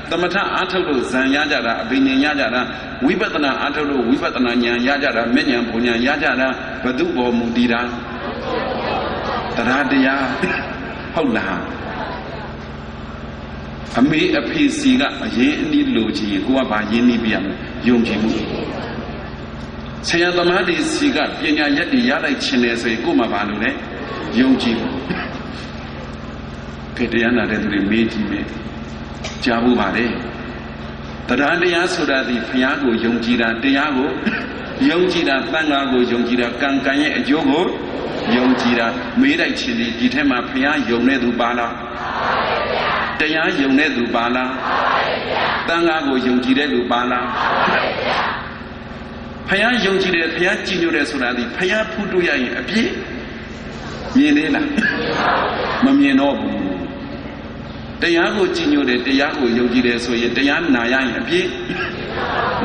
Tempat atau tu zanya jara, bininya jara, wibetana atau tu wibetana nya jara, menyang punya jara, betul bawa mudiran. Terhadap dia, haulah. Kami api siga, ini logi, gua bayi ni biang, yongji mu. Saya tempat di siga, biarnya jadi ada cina saya, gua malu le, yongji mu. Kemudian ada tu meji me. Jabu bade. Terhadap yang sudah di pihak go yongjira dia go, yongjira tangga go yongjira kangkanya jogo, yongjira merai cili kita mah pihak yongne tu bala, dia yongne tu bala, tangga go yongjira tu bala. ဖယားယုံကြည်တယ်ဖယားကြည်ညိုတယ်ဆိုတာဒီဖယားဖူးတွေ့ရရင်အပြည့်မြင်သေးလားမမြင်တော့ဘူးတရားကိုကြည်ညိုတယ်တရားကိုယုံကြည်တယ်ဆိုရင်တရားနာရရင်အပြည့်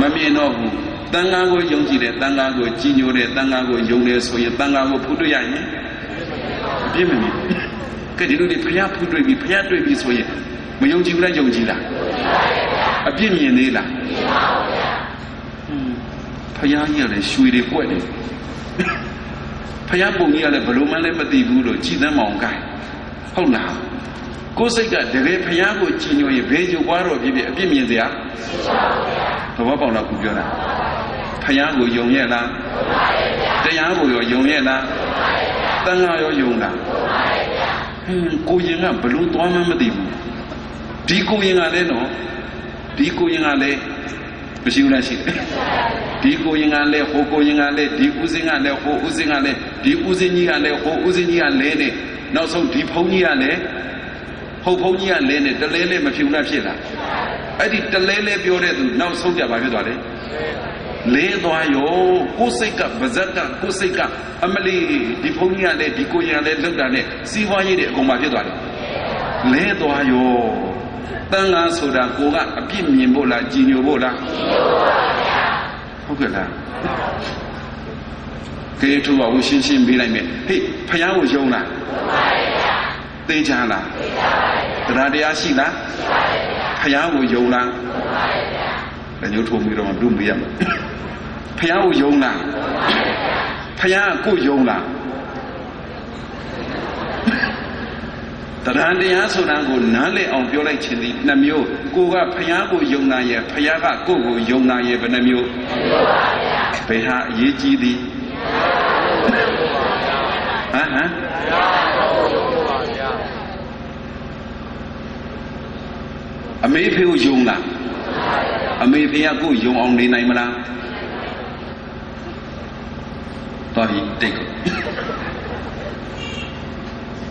မမြင်တော့ဘူးတန်ခါကိုယုံကြည်တယ်တန်ခါကိုကြည်ညိုတယ်တန်ခါကိုယုံတယ်ဆိုရင်တန်ခါကိုဖူးတွေ့ရရင်အပြည့်မမြင်ကဲဒီလိုတွေဖယားဖူးတွေ့ပြီဖယားတွေ့ပြီဆိုရင်မယုံကြည်ဘူးလားယုံကြည်လားအပြည့်မြင်သေးလားဖယားကြီးကလည်းရွှေတွေပွက်တယ်ဖယားပုံကြီးကလည်းဘလို့မှလည်းမသိဘူးလို့ကြည်သမ်းမောင်ကိုင်းဟုတ်လားကိုယ်စိတ်ကတကယ်ဖယားကိုကြည်ညိုရင်ဘယ်ကြွားတော့ဖြစ်ဖြစ်အပြစ်မြင်စရာသဘောပေါက်လားခုပြောတာဖယားကိုယုံရဲ့လားတရားကိုရောယုံရဲ့လားတန်ခါရောယုံလားကိုရင်ကဘလို့သွားမှမသိဘူးဒီကိုရင်ကလည်းနော်ဒီကိုရင်ကလည်းမရှိဘူးလားရှိတယ်ဒီကိုရင်ကလည်းဟိုကိုရင်ကလည်းဒီဥစဉ်ကလည်းဟိုဥစဉ်ကလည်းဒီဥစဉ်ကြီးကလည်းဟိုဥစဉ်ကြီးကလဲနေနောက်ဆုံးဒီဖုံးကြီးကလည်းဟုတ်ဖုံးကြီးကလဲနေတလဲလဲမဖြစ်ဘူးလားဖြစ်လားအဲ့ဒီတလဲလဲပြောတဲ့သူနောက်ဆုံးကြပါဖြစ်သွားတယ်လဲသွားရောကိုယ်စိတ်ကပါဇက်ကကိုယ်စိတ်ကအမလီဒီဖုံးကြီးကလည်းဒီကိုရင်ကလည်းလောက်တာနဲ့စီးပွားရေးတွေအကုန်ပါဖြစ်သွားတယ်လဲသွားရောတန်ခါဆိုတာကိုကအပြစ်မြင်ဖို့လားကြည်ညိုဖို့လားဟုတ်ကဲ့လားကဲထူပါဦးရှင်းရှင်းပေးလိုက်မယ်ဟေးဖယားကိုယုံလားသိကြလားတရားတရားရှိလားဖယားကိုယုံလားညှို့ထုံပြီးတော့ဒုမရမှာဖယားကိုယုံလားဖယားကိုယုံလားတရားဆိုတာကိုနားလည်အောင်ပြောလိုက်ခြင်းဒီနှမျိုးကိုကဖယားကိုယုံနာရဲ့ဖယားကကိုယ့်ကိုယုံနာရဲ့ဘယ်နှမျိုးဘယ်ဟာအရေးကြီးသည်ဟမ်အမေဖေကိုယုံလားအမေဖေကကိုယုံအောင်နေနိုင်မလားတော်ပြီတိတ်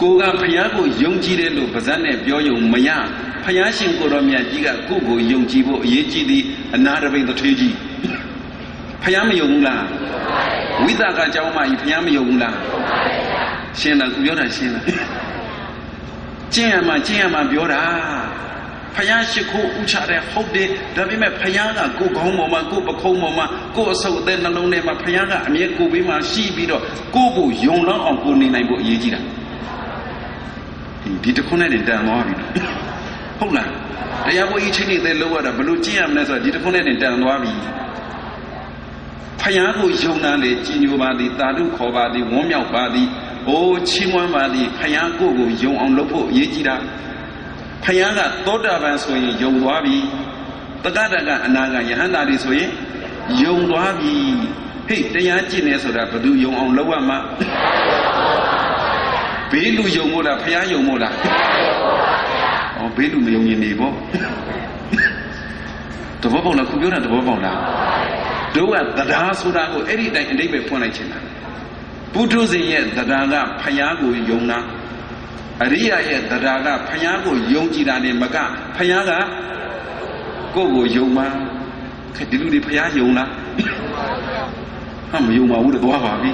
ကိုကဖယားကိုယုံကြည်တယ်လို့ပါဇက်နဲ့ပြောယုံမရဖယားရှင်ကိုတော်မြတ်ကြီးကကိုယ့်ကိုယုံကြည်ဖို့အရေးကြီးသည်အနာတပိန်တထေးကြီးဖယားမယုံဘူးလားဝိသကအကြောင်းမှဖယားမယုံဘူးလားရှင်းလားသူပြောတာရှင်းလားကျင့်ရမှာပြောတာဖယားရှိခိုးဥချတဲ့ဟုတ်တယ်ဒါပေမဲ့ဖယားကကိုယ်ကောင်းပေါ်မှာကိုယ်ပခုံးပေါ်မှာကိုယ်အဆုပ်အသက်နှလုံးထဲမှာဖယားကအမြဲကိုယ်ဘေးမှာရှိပြီးတော့ကိုယ့်ကိုယုံလောက်အောင်ကိုနေနိုင်ဖို့အရေးကြီးတာဒီတခုနဲ့တန်သွားပြီဟုတ်လားတရားပွဲကြီးချိန်နေတဲ့လောက်ရတာဘလို့ကြည့်ရမလဲဆိုတော့ဒီတခုနဲ့တန်သွားပြီဖယားကိုယုံနာလေကြည်ညိုပါသည်တာဓုခေါ်ပါသည်ဝန်းမြောက်ပါသည်အိုးချီးမွမ်းပါသည်ဖယားကိုယုံအောင်လုပ်ဖို့အရေးကြီးတာဖယားကသောတာပန်ဆိုရင်ယုံသွားပြီတက္ကတကအနာဂတ်ယဟန္တာတွေဆိုရင်ယုံသွားပြီဟေ့တရားကျင့်နေဆိုတာဘယ်သူယုံအောင်လုပ်ရမှာဘေးလူယုံမို့လားဖယားယုံမို့လားဩဘေးလူမယုံရင်နေပေါ့တဘောပေါက်လားခုပြောတာတဘောပေါက်လားတို့ကတရားဆိုတာကိုအဲ့ဒီတိုင်အတိတ်ပဲဖွင့်လိုက်ချင်တာပုထုဇဉ်ရဲ့တရားကဖယားကိုယုံတာအရိယာရဲ့တရားကဖယားကိုယုံကြည်တာနဲ့မကဖယားကကိုယ့်ကိုယုံမှဒီလူတွေဖယားယုံလားဟာမယုံပါဘူးတော့သွားပါပြီ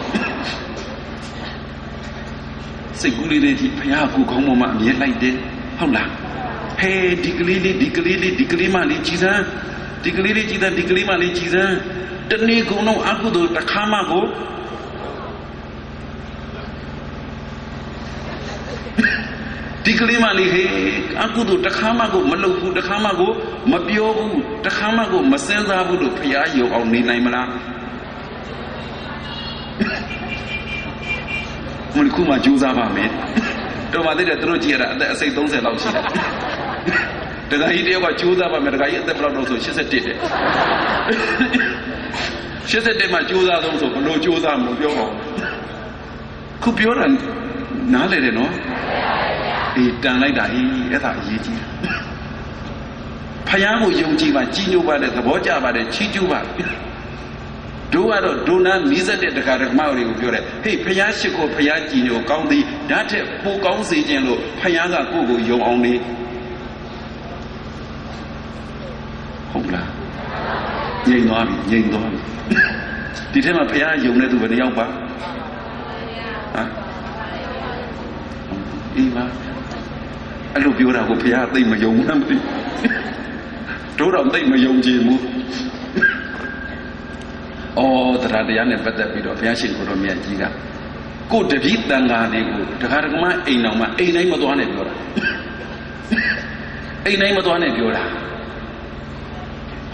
စိတ်ကူးလေးတွေကြီးဖယားကိုခေါင်းပေါ်မှာအမြဲလိုက်တယ်ဟုတ်လားဟဲဒီကလေးမလေးကြည်စမ်းဒီကလေးလေးကြည်စမ်းဒီကလေးမလေးကြည်စမ်းတနေ့ကုန်တော့အကုသိုလ်တစ်ခါမှကိုဒီကလေးမလေးဟဲအကုသိုလ်တစ်ခါမှကိုမလုပ်ဘူးတစ်ခါမှကိုမပြောဘူးတစ်ခါမှကိုမစင်စားဘူးလို့ဖယားယုံအောင်နေနိုင်မလားမင်းခုမှကြိုးစားပါမယ်တော်ပါသေးတယ်သူတို့ကြည့်ရတာအသက်အစိတ်30လောက်ရှိတယ်တခါကြီးတယောက်ကကြိုးစားပါမယ်တခါကြီးအသက်ဘယ်လောက်တော့ဆို81တဲ့81မှာကြိုးစားဆုံးဆိုဘလို့ကြိုးစားမလို့ပြောပါဦးခုပြောတာနားလေတယ်နော်အေးတန်လိုက်တာဟိအဲ့ဒါအရေးကြီးဖယားကိုယုံကြည်ပါကြီးညိုပါတဲ့သဘောကျပါတယ်ချီးကျူးပါတို့ကတော့ဒုနာနီးစက်တဲ့တရားဓမ္မတွေကိုပြောတယ်ဟေးဖယားရှိခိုးဖယားကြည်ညိုကောင်းသည်ဓာတ်ထက်ပိုကောင်းစေခြင်းလို့ဖယားကကိုယ့်ကိုယုံအောင်နေဟုတ်လားငြိမ်သွားပြီ ဒီထဲမှာဖရာယုံတဲ့သူဘယ်နှယောက်ပါဟမ်အေးပါအဲ့လိုပြောတာကိုဖရာသိမယုံဘူးမသိတို့တော့သိမယုံကြည်ဘူးအော်တရားနဲ့ပတ်သက်ပြီးတော့ဘုရားရှင်ကိုတော်မြတ်ကြီးကကိုတပည့်တန်ဃာတွေကိုတခါတကမှအိမ်တော်မှာအိမ်တိုင်းမသွားနဲ့ပြောတာအိမ်တိုင်းမသွားနဲ့ပြောတာ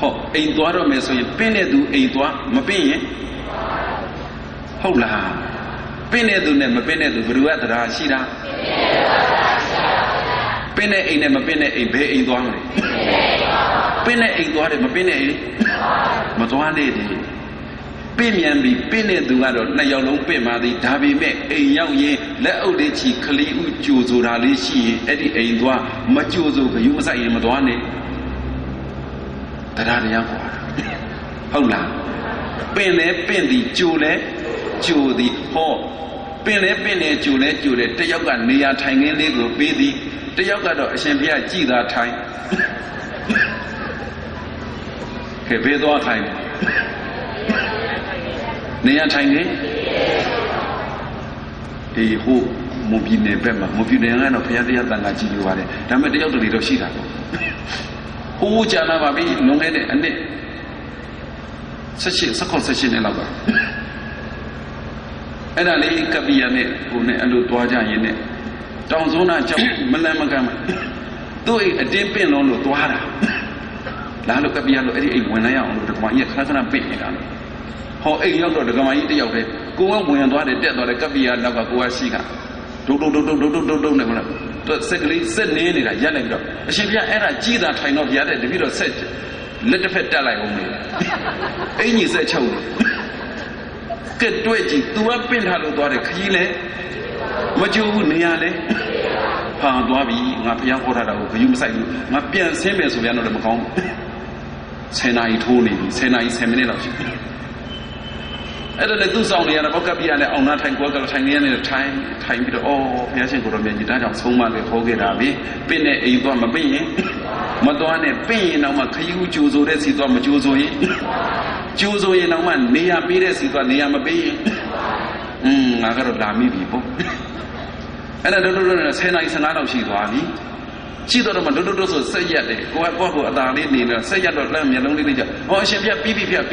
ဟောအိမ်သွားတော့မယ်ဆိုရင်ပင်းတဲ့သူအိမ်သွားမပင်းရင်ဟုတ်လားပင်းတဲ့သူနဲ့မပင်းတဲ့သူဘယ်သူကတရားရှိတာပင်းတဲ့အိမ်နဲ့မပင်းတဲ့အိမ်ဘယ်အိမ်သွားမလဲပင်းတဲ့အိမ်သွားတယ်မပင်းတဲ့အိမ်မသွားနဲ့ဒီပင့်မြန်ပြီးပင့်တဲ့သူကတော့နှစ်ယောက်လုံးပင့်ပါသည်ဒါပေမဲ့အိမ်ရောက်ရင်လက်အုပ်လေးချီခလီဥကြိုဆိုတာလေးရှိရင်အဲ့ဒီအိမ်သွားမကြိုဆိုဘယူမဆိုင်ရင်မသွားနဲ့တရားတရားခေါ်တာဟုတ်လားပင့်လဲပင့်သည်ကြိုလဲကြိုသည်ဟောပင့်လဲပင့်တယ်ကြိုလဲကြိုတယ်တယောက်ကနေရာထိုင်ခင်းလေးကိုပေးသည်တယောက်ကတော့အရှင်ဘုရားကြည်သာထိုင်ခေဘေးသွားထိုင်နေရာထိုင်နေဒီဟိုမုံပြင်းနေဘက်မှာမုံပြင်းနေကတော့ဘုရားတရားတန်ခါကြည်လို့ပါတယ်ဒါပေမဲ့တယောက်တလေတော့ရှိတာပေါ့ဟိုကြာလာပါပြီလွန်ခဲ့တဲ့အနှစ်16နဲ့လောက်ပါအဲ့ဒါလေးကပ္ပိယနဲ့ဟိုနဲ့အဲ့လိုတွားကြရင်နဲ့တောင်စိုးနာကြောင့်မလန့်မကမ်းသူ့အိမ်အတင်းပင့်လုံးလို့တွားတာလာလို့ကပ္ပိယလို့အဲ့ဒီအိမ်ဝင်လိုက်အောင်လို့ဒီကောင်ကြီးခဏခဏပင့်နေတာလို့ဟောအိမ်ရောက်တော့ဒကမာကြီးတယောက်တည်းကိုကဝင်သွားတယ်တက်သွားတယ်ကပ္ပိယနောက်ကကိုကရှိကဒုတ်နဲ့မလားသူစက်ကလေးစက်နေနေတာရက်လိုက်ပြီးတော့အရှင်ဘုရားအဲ့ဒါကြီးတာထိုင်တော့ဘုရားတဲ့တပည့်တော်ဆက်လက်တစ်ဖက်တက်လိုက်အောင်လေအင်ကြီးဆက်ချုပ်တယ်ကဲတွေ့ကြည့် तू ကပင့်ထားလို့သွားတယ်ခကြီးလဲမကြိုးဘူးနေရလဲဟာသွားပြီငါဘုရားဟောထားတာကိုဘယ်ယူမဆိုင်ဘူးငါပြန်ဆင်းမယ်ဆိုပြန်တော့လည်းမကောင်းဘူး10နာရီထိုးနေပြီ10နာရီ10မိနစ်လောက်ရှိပြီအဲ့ဒါလည်းသူ့ဆောင်နေရတာဘောက်ကပ်ပြရလဲအောင်နာထိုင်ကိုကထိုင်နေရတယ်ထိုင်ပြီးတော့အော်ဘုရားရှင်ကိုတော်မြတ်ကြီးဒါကြောင့်ဆုံးမလေဟောခဲ့တာပြီပင့်တဲ့အိမ်သွားမပင့်ရင်မသွားနဲ့ပင့်ရင်တော့မှခရီးကြိုဆိုတဲ့စီသွားမကြိုဆိုရင်ကြိုဆိုရင်တော့မှနေရာပေးတဲ့စီသွားနေရာမပေးရင်ငါကတော့လာမိပြီပေါ့အဲ့ဒါတို့10နာရီ15လောက်ရှိသွားပြီရှိတော့မှတို့ဆိုဆက်ရက်တယ်ကိုကအသာလေးနေတော့ဆက်ရက်တော့လက်မျက်လုံးလေးလေးကြဟောအရှင်ပြပြီးပြီဖျက်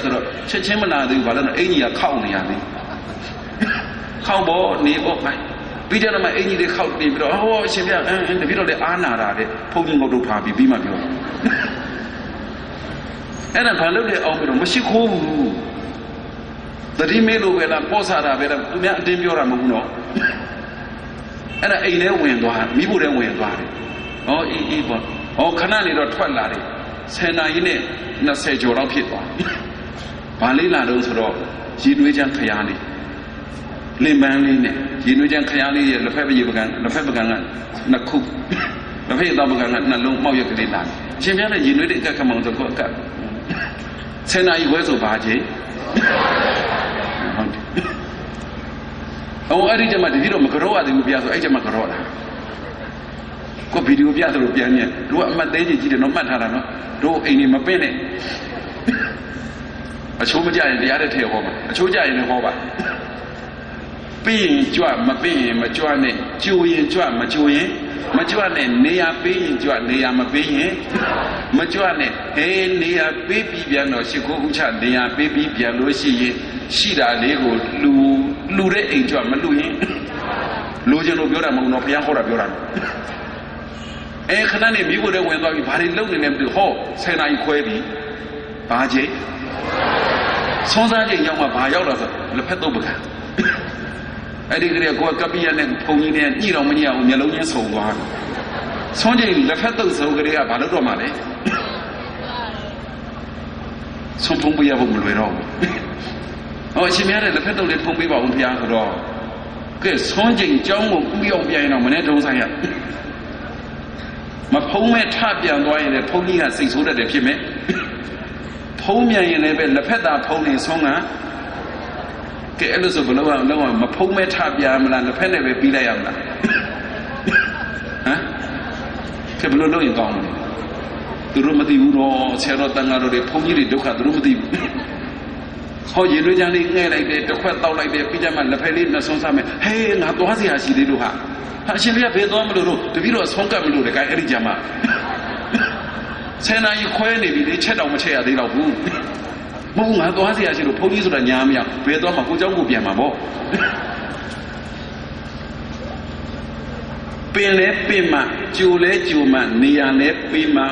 ဆိုတော့ချက်ချင်းမနာသေးဘူးဘာလို့လဲအင်ကြီးကခောက်နေရသေးခောက်ပေါ်နေပေါ့ခိုင်းပြီးတော့မှအင်ကြီးတွေခောက်နေပြီးတော့ဟောအရှင်ပြတပည့်တော်လည်းအားနာတာတဲ့ဖုန်းကြီးငုတ်ထုတ်ထားပြီးမှပြောအဲ့ဒါဘာလို့လဲအောင်ပြီးတော့မရှိခိုးဘူးတတိမေလိုပဲလားပေါ့စားတာပဲလားသူများအတင်းပြောတာမဟုတ်ဘူးနော်အဲ့ဒါအိမ်ထဲဝင်သွားမိဖို့ထဲဝင်သွားတယ်ဟောအေးပေါ့ဟောခဏနေတော့ထွက်လာတယ်10နာရီနဲ့20ကျော်လောက်ဖြစ်သွားဘာလေးလာတော့ဆိုတော့ရေနွေးချမ်းခရားလေးလင်ပန်းလေးနဲ့ရေနွေးချမ်းခရားလေးရဲ့လက်ဖက်ပကံကနှစ်ခုလက်ဖက်တော့ပကံကနှလုံးမောက်ရက်ကလေးလာရှင်ပြတဲ့ရေနွေးတဲ့အကမောင်ဆိုတော့အက10နာရီဝဲဆိုပါချင်းဟုတ်တယ်အဲ့ဒီကျမှတတိတော့မကြောက်ရသေးဘူးဗျာဆိုအဲ့ကျမှကြောက်တာကိုဗီဒီယိုပြသလိုပြန်ပြန်တို့ကအမှတ်သေးကြီးတယ်နော်မှတ်ထားတာနော်တို့အိမ်နေမပင့်နဲ့အချိုးမကြရင်တရားတဲ့ထဲဟောပါအချိုးကြရင်လည်းဟောပါပြီးရင်ကြွမပြီးရင်မကြွနဲ့ကြိုရင်ကြွမကြိုရင်မကြွနဲ့နေရာပေးရင်ကြွနေရာမပေးရင်မကြွနဲ့ဟေးနေရာပေးပြီးပြန်တော့ရှိခိုးဥချနေရာပေးပြီးပြန်လို့ရှိရင်ရှိတာလေးကိုလူတဲ့အိမ်ကြွမလူရင်လူကျင်လို့ပြောတာမဟုတ်တော့ဘုရားဟောတာပြောတာခဏနေမိဖို့တဲ့ဝင်သွားပြီဘာတွေလုံနေလဲမသိဟော10နာရီခွဲပြီဘာချိန်ဆွမ်းစားချိန်ရောက်မှဘာရောက်လာဆိုလက်ဖက်တော့ပကံအဲ့ဒီကလေးကိုကပ္ပိယနဲ့ဘုံကြီးနဲ့ညှိတော်မညှိအောင်မျက်လုံးချင်းဆုံသွားတယ်ဆွမ်းချိန်လက်ဖက်တော့ဆုံကလေးကဘာလို့တော့မှလဲဆုံးဖုံးပြရဖို့မလွယ်တော့ဘူးဟောအရှင်မြတ်တဲ့လက်ဖက်တော့လေးဖုံးပေးပါဦးဘုရားဆိုတော့ကဲဆွမ်းချိန်ကြောင်းကိုကူးအောင်ပြန်ရင်တော့မနေ့တုံးဆိုင်ရမဖုံးမဲ့ထပြန်သွားရင်လည်းဖုံးကြီးကစိတ်ဆိုးတတ်တယ်ဖြစ်မယ်ဖုံးမြန်ရင်လည်းပဲလက်ဖက်သားဖုံးနေဆုံးကကဲအဲ့လိုဆိုဘလို့အောင်မဖုံးမဲ့ထပြန်မလားလက်ဖက်နဲ့ပဲပြီးလိုက်ရမလားဟမ်ကဲဘလို့လုပ်ရင်ကောင်းမလဲသူတို့မသိဘူးတော့ဆရာတော်တန်ဃာတော်တွေဖုံးကြီးတွေဒုက္ခသူတို့မသိဘူး ဟောရေလွှဲချမ်းလေးငဲ့လိုက်တယ်တစ်ခွက်တောက်လိုက်တယ်ပြီးကြမှာလက်ဖက်လေးနဲ့ဆုံးစားမယ်ဟေးငါသွားเสียရှိသေးလို့ဟာအရှင်လေးကဘယ်သွားမလို့တော့တပည့်တော်ဆုံးကပ်မလို့တကယ်အဲ့ဒီကြမှာဆယ်နာရီခွဲနေပြီလေချက်တော့မချက်ရသေးတော့ဘူးမဟုတ်ငါသွားเสียရှိလို့ဘုန်းကြီးဆိုတာညာမရဘယ်သွားမှာကိုเจ้าကိုပြန်မှာပေါ့ပင်လဲပင်မှကြိုလဲကြိုမှနေရလဲပေးမှ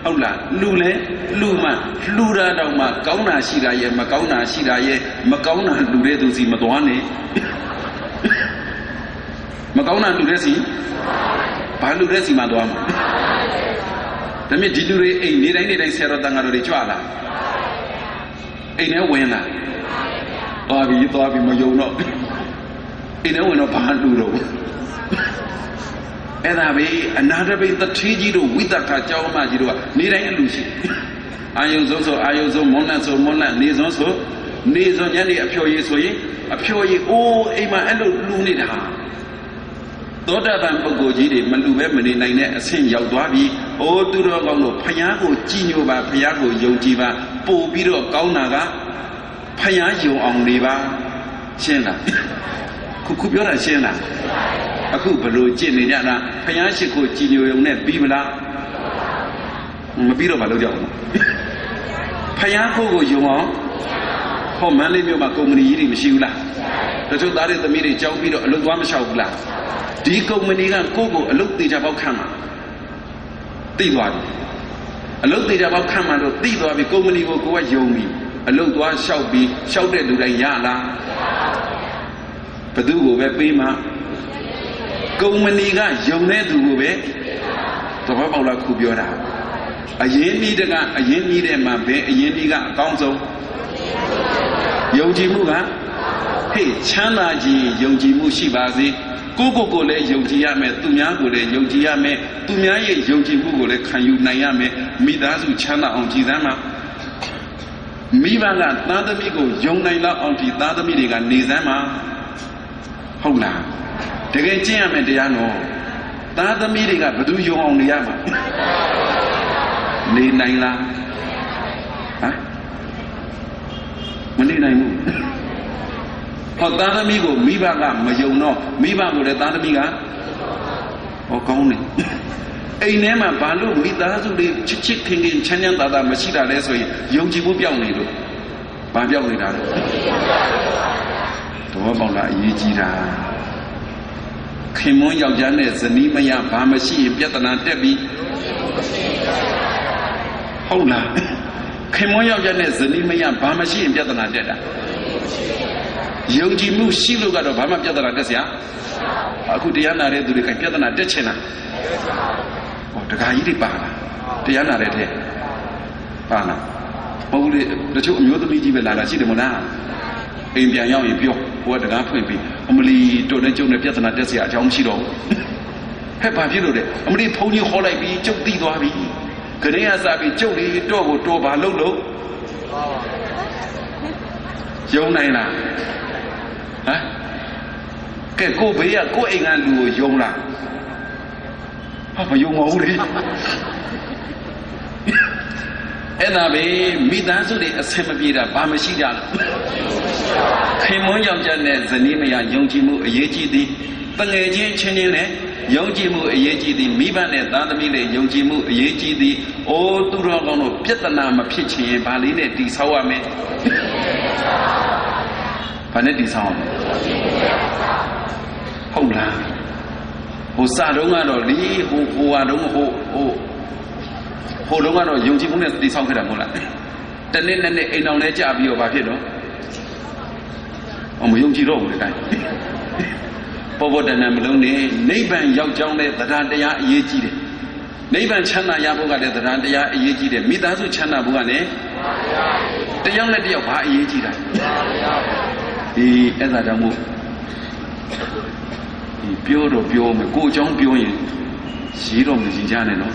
ဟုတ်လားလူလဲလူမှလူတာတော့မှကောင်းတာရှိတာရဲ့မကောင်းတာရှိတာရဲ့မကောင်းတာလူတဲ့သူစီမသွားနဲ့မကောင်းတာလူတဲ့စီဘာလူတဲ့စီမှသွားမှာဒါမြင့်ဒီလူတွေအိမ်နေတိုင်းဆရာတော်တန်ဃာတော်တွေကြွလာအိမ်ထဲဝင်လာသွားပြီမယုံတော့အိမ်ထဲဝင်တော့ဘာလူတော့အဲ့ဒါပဲအနာတပိတထေးကြီးတို့ဝိသက္ခကျောင်းမကြီးတို့ကနေတိုင်းအလူရှိအာယုံဆုံးဆိုအာယုံဆုံးမွန်းလန့်ဆိုမွန်းလန့်နေဆုံးဆိုနေဆုံးညနေအဖျော်ရည်ဆိုရင်အဖျော်ရည်အိုးအိမ်မှာအဲ့လိုလူနေတာသောတာပန်ပုဂ္ဂိုလ်ကြီးတွေမလူပဲမနေနိုင်တဲ့အဆင့်ရောက်သွားပြီ။အိုးသူတော်ကောင်းတို့ဖယားကိုကြည်ညိုပါဖယားကိုယုံကြည်ပါပို့ပြီးတော့ကောင်းတာကဖယားယုံအောင်နေပါရှင်းလားခုပြောတာရှင်းလားအခုဘလို့ကြင့်နေကြတာဖယားရှိခိုးကြည်ညိုရုံနဲ့ပြီးမလားမပြီးတော့မလုပ်ကြဘူးဖယားကိုယုံအောင်ဟောမန္တလေးမြို့မှာကုမ္ပဏီကြီးတွေမရှိဘူးလားတချို့သားတွေသမီးတွေကြောင်းပြီးတော့အလုပ်သွားမလျှောက်ဘူးလားဒီကုမ္ပဏီကကိုယ့်ကိုအလုပ်သေးချပေါက်ခံမှာသိသွားပြီအလုပ်သေးချပေါက်ခံမှာတော့သိသွားပြီကုမ္ပဏီကိုကိုကယုံပြီအလုပ်သွားလျှောက်ပြီးလျှောက်တဲ့လူတိုင်းရလားဘသူကိုပဲပေးမှာကုမ္ပဏီကယုံတဲ့သူကိုပဲသဘောပေါက်လားခုပြောတာအရင်နည်းကအရင်နည်းတဲ့မှာပဲအရင်နည်းကအကောင်းဆုံးယုံကြည်မှုကဟေ့ချမ်းသာခြင်းယုံကြည်မှုရှိပါစေကိုလည်းယုံကြည်ရမယ်သူများကိုလည်းယုံကြည်ရမယ်သူများရဲ့ယုံကြည်မှုကိုလည်းခံယူနိုင်ရမယ်မိသားစုချမ်းသာအောင်ကြည်စမ်းပါမိဘကသားသမီးကိုယုံနိုင်လောက်အောင်ဒီသားသမီးတွေကနေစမ်းပါဟုတ်လားတကယ်ကျင့်ရမယ်တရားနော်သားသမီးတွေကဘယ်သူယုံအောင်နေရမှာနေနိုင်လားဟမ်မနေနိုင်ဘူးဟောသားသမီးကိုမိဘကမယုံတော့မိဘကိုလည်းသားသမီးကဟောကောင်းတယ်အိမ်ထဲမှာဘာလို့မိသားစုတွေချစ်ခင်ချမ်းသာသာမရှိတာလဲဆိုရင်ယုံကြည်မှုပြောင်းနေလို့ဘာပြောင်းနေတာလဲတော့ပေါက်လာအရေးကြီးတာခင်မွန်းယောက်ျားနဲ့ဇနီးမယားဘာမရှိရင်ပြဿနာတက်ပြီဟုတ်လားခင်မွန်းယောက်ျားနဲ့ဇနီးမယားဘာမရှိရင်ပြဿနာတက်တာယုံကြည်မှုရှိလို့ကတော့ဘာမှပြဿနာတက်စရာအခုတရားနာတဲ့သူတွေကပြဿနာတက်ချင်တာဟောတခါကြီးတွေပါလားတရားနာတဲ့တဲ့ပါလားမဟုတ်လေတချို့အမျိုးသမီးကြီးပဲလာတာရှိတယ်မဟုတ်လားအိမ်ပြန်ရောက်ရင်ပြောဟိုကတကားဖွင့်ပြီးအမလီတို့နဲ့ကျုပ်နဲ့ပြဿနာတက်စရာအကြောင်းမရှိတော့ဘူးဟဲ့ဘာဖြစ်လို့လဲအမလီဖုန်းကြီးခေါ်လိုက်ပြီးကျုပ်သိသွားပြီခရီးအစားပြီးကျုပ်လေးတော့ကိုတော်ပါလို့ယုံနိုင်လားဟမ်ကဲကိုဘေးကကိုအိမ်ကလူကိုယုံလားဟာမယုံပါဘူးလေအဲ့ဒါပဲမိသားစုတွေအဆင်မပြေတာဘာမရှိကြလဲခင်မွန်းယောက်ျားနဲ့ဇနီးမယားယုံကြည်မှုအရေးကြီးသည်တငယ်ချင်းချင်းချင်းနဲ့ယုံကြည်မှုအရေးကြီးသည်မိဘနဲ့သားသမီးတွေယုံကြည်မှုအရေးကြီးသည်အိုးသူတော်ကောင်းတို့ပြဿနာမဖြစ်ချင်ရင်ဗာလေးနဲ့တည်ဆောက်ရမယ်ဘာနဲ့တည်ဆောက်ရမလဲဟုတ်လားဟိုစတုန်းကတော့လေဟိုဟာတုန်းဟိုတုန်းကတော့ယုံကြည်မှုနဲ့တည်ဆောက်ခဲ့တာမဟုတ်လားတနေ့နဲ့အိမ်တော်လဲကြာပြီးတော့ဘာဖြစ်တော့မယုံကြည်တော့ဘူးလေတိုင်းပေါ်ပေါ်တန်တန်မလုံးနဲ့နိဗ္ဗာန်ရောက်ကြောင်းတဲ့တရားတရားအရေးကြီးတယ်နိဗ္ဗာန်ချမ်းသာရဖို့ကလည်းတရားတရားအရေးကြီးတယ်မိသားစုချမ်းသာဖို့ကလည်းတယောက်နဲ့တယောက်ဘာအရေးကြီးတာဒီအဲ့ဒါကြောင့်မို့ဒီပြောတော့ပြောမယ်ကိုအကြောင်းပြောရင်ရေးတော့မကြည့်ကြနဲ့နော်